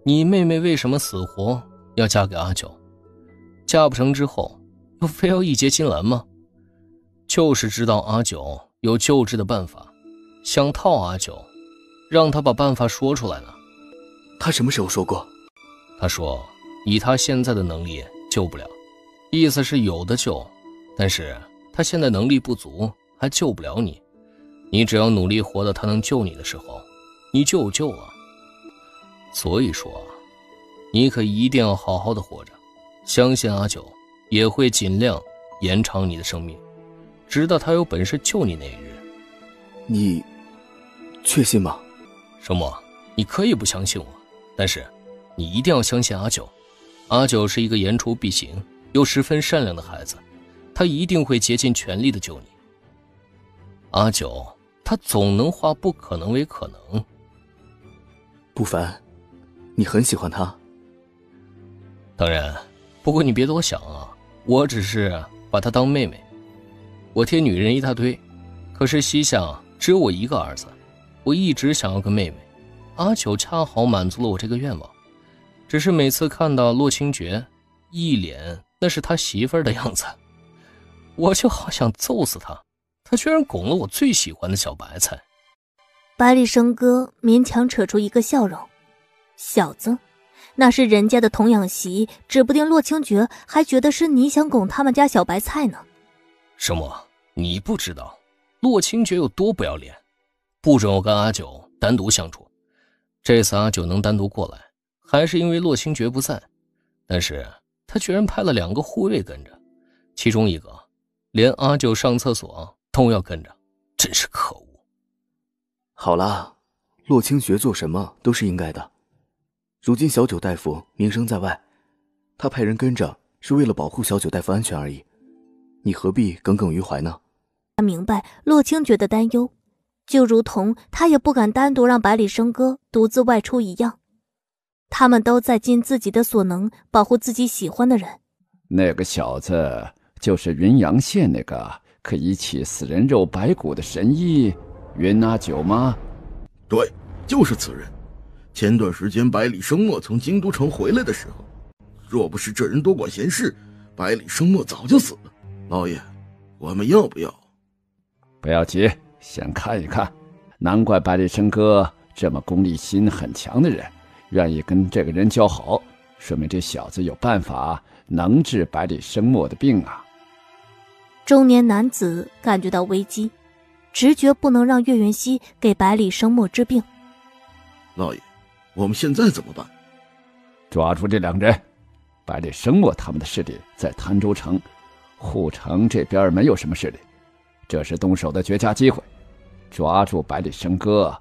你妹妹为什么死活要嫁给阿九？嫁不成之后又非要一结金兰吗？就是知道阿九有救治的办法，想套阿九，让他把办法说出来呢。他什么时候说过？他说以他现在的能力救不了，意思是有的救，但是他现在能力不足，还救不了你。你只要努力活到他能救你的时候，你就有救了。所以说你可一定要好好的活着，相信阿九也会尽量延长你的生命，直到他有本事救你那一日。你确信吗？什么？你可以不相信我，但是你一定要相信阿九。阿九是一个言出必行又十分善良的孩子，他一定会竭尽全力的救你。阿九他总能化不可能为可能。不凡，你很喜欢他？当然，不过你别多想啊，我只是把她当妹妹。我贴女人一大堆，可是西夏只有我一个儿子，我一直想要个妹妹。阿九恰好满足了我这个愿望，只是每次看到洛清绝一脸那是他媳妇儿的样子，我就好想揍死他，他居然拱了我最喜欢的小白菜。百里生哥勉强扯出一个笑容，小子，那是人家的童养媳，指不定洛清绝还觉得是你想拱他们家小白菜呢。什么？你不知道洛清绝有多不要脸，不准我跟阿九单独相处。这次阿九能单独过来，还是因为洛清绝不在，但是他居然派了2个护卫跟着，其中一个连阿九上厕所都要跟着，真是可恶。好啦，洛清绝做什么都是应该的。如今小九大夫名声在外，他派人跟着是为了保护小九大夫安全而已，你何必耿耿于怀呢？他明白洛清绝的担忧，就如同他也不敢单独让百里生哥独自外出一样。他们都在尽自己的所能保护自己喜欢的人。那个小子就是云阳县那个可以起死人肉白骨的神医云阿九吗？对，就是此人。前段时间百里生墨从京都城回来的时候，若不是这人多管闲事，百里生墨早就死了。老爷，我们要不要？不要急，先看一看。难怪百里生哥这么功利心很强的人愿意跟这个人交好，说明这小子有办法能治百里生墨的病啊。中年男子感觉到危机，直觉不能让岳元熙给百里生墨治病。老爷，我们现在怎么办？抓住这2人。百里生墨他们的势力在潭州城，护城这边没有什么势力，这是动手的绝佳机会。抓住百里生哥，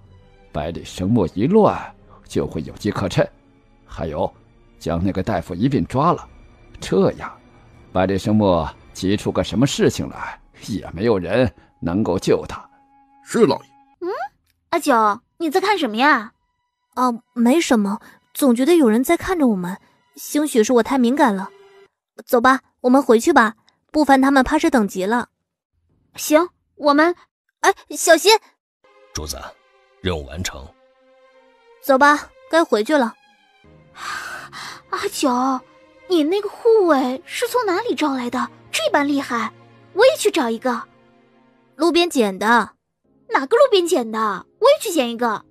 百里生墨一乱就会有机可乘。还有，将那个大夫一并抓了，这样百里生墨急出个什么事情来，也没有人能够救他。是老爷。阿九，你在看什么呀？哦，没什么，总觉得有人在看着我们，兴许是我太敏感了。走吧，我们回去吧，不凡他们怕是等急了。行，我们……哎，小心！主子，任务完成。走吧，该回去了。阿九，你那个护卫是从哪里招来的？这般厉害，我也去找一个。路边捡的。哪个路边捡的？我也去捡一个。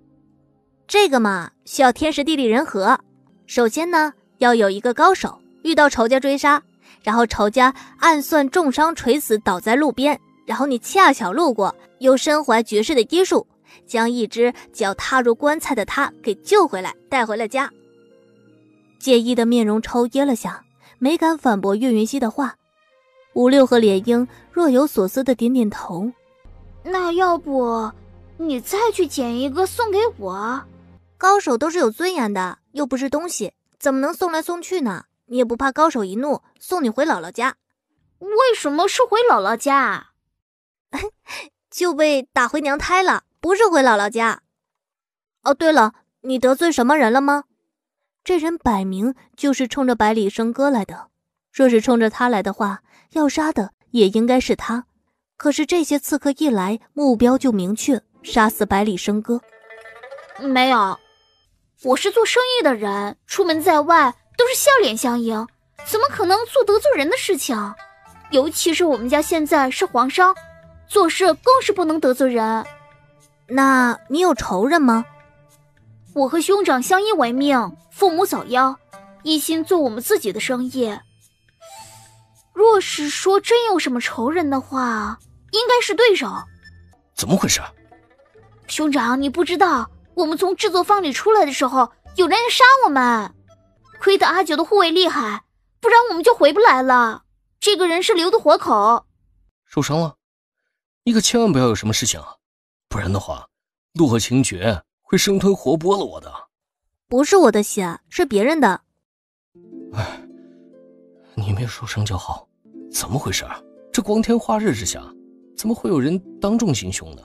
这个嘛，需要天时地利人和。首先呢，要有一个高手遇到仇家追杀，然后仇家暗算重伤垂死倒在路边，然后你恰巧路过，又身怀绝世的医术，将一只脚踏入棺材的他给救回来，带回了家。介意的面容抽噎了下，没敢反驳岳云熙的话。五六和莲英若有所思的点点头。那要不你再去捡一个送给我？高手都是有尊严的，又不是东西，怎么能送来送去呢？你也不怕高手一怒送你回姥姥家？为什么是回姥姥家？就被打回娘胎了，不是回姥姥家。哦，对了，你得罪什么人了吗？这人摆明就是冲着百里笙歌来的，若是冲着他来的话，要杀的也应该是他。可是这些刺客一来，目标就明确，杀死百里笙歌。没有，我是做生意的人，出门在外都是笑脸相迎，怎么可能做得罪人的事情？尤其是我们家现在是皇商，做事更是不能得罪人。那你有仇人吗？我和兄长相依为命，父母早夭，一心做我们自己的生意。若是说真有什么仇人的话，应该是对手。怎么回事？兄长，你不知道，我们从制作坊里出来的时候，有人要杀我们。亏得阿九的护卫厉害，不然我们就回不来了。这个人是留的活口。受伤了？你可千万不要有什么事情啊，不然的话，陆和清绝会生吞活剥了我的。不是我的血，是别人的。唉，你没有受伤就好。怎么回事？这光天化日之下，怎么会有人当众行凶呢？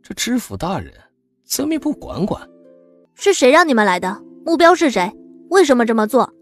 这知府大人怎么也不管管？是谁让你们来的？目标是谁？为什么这么做？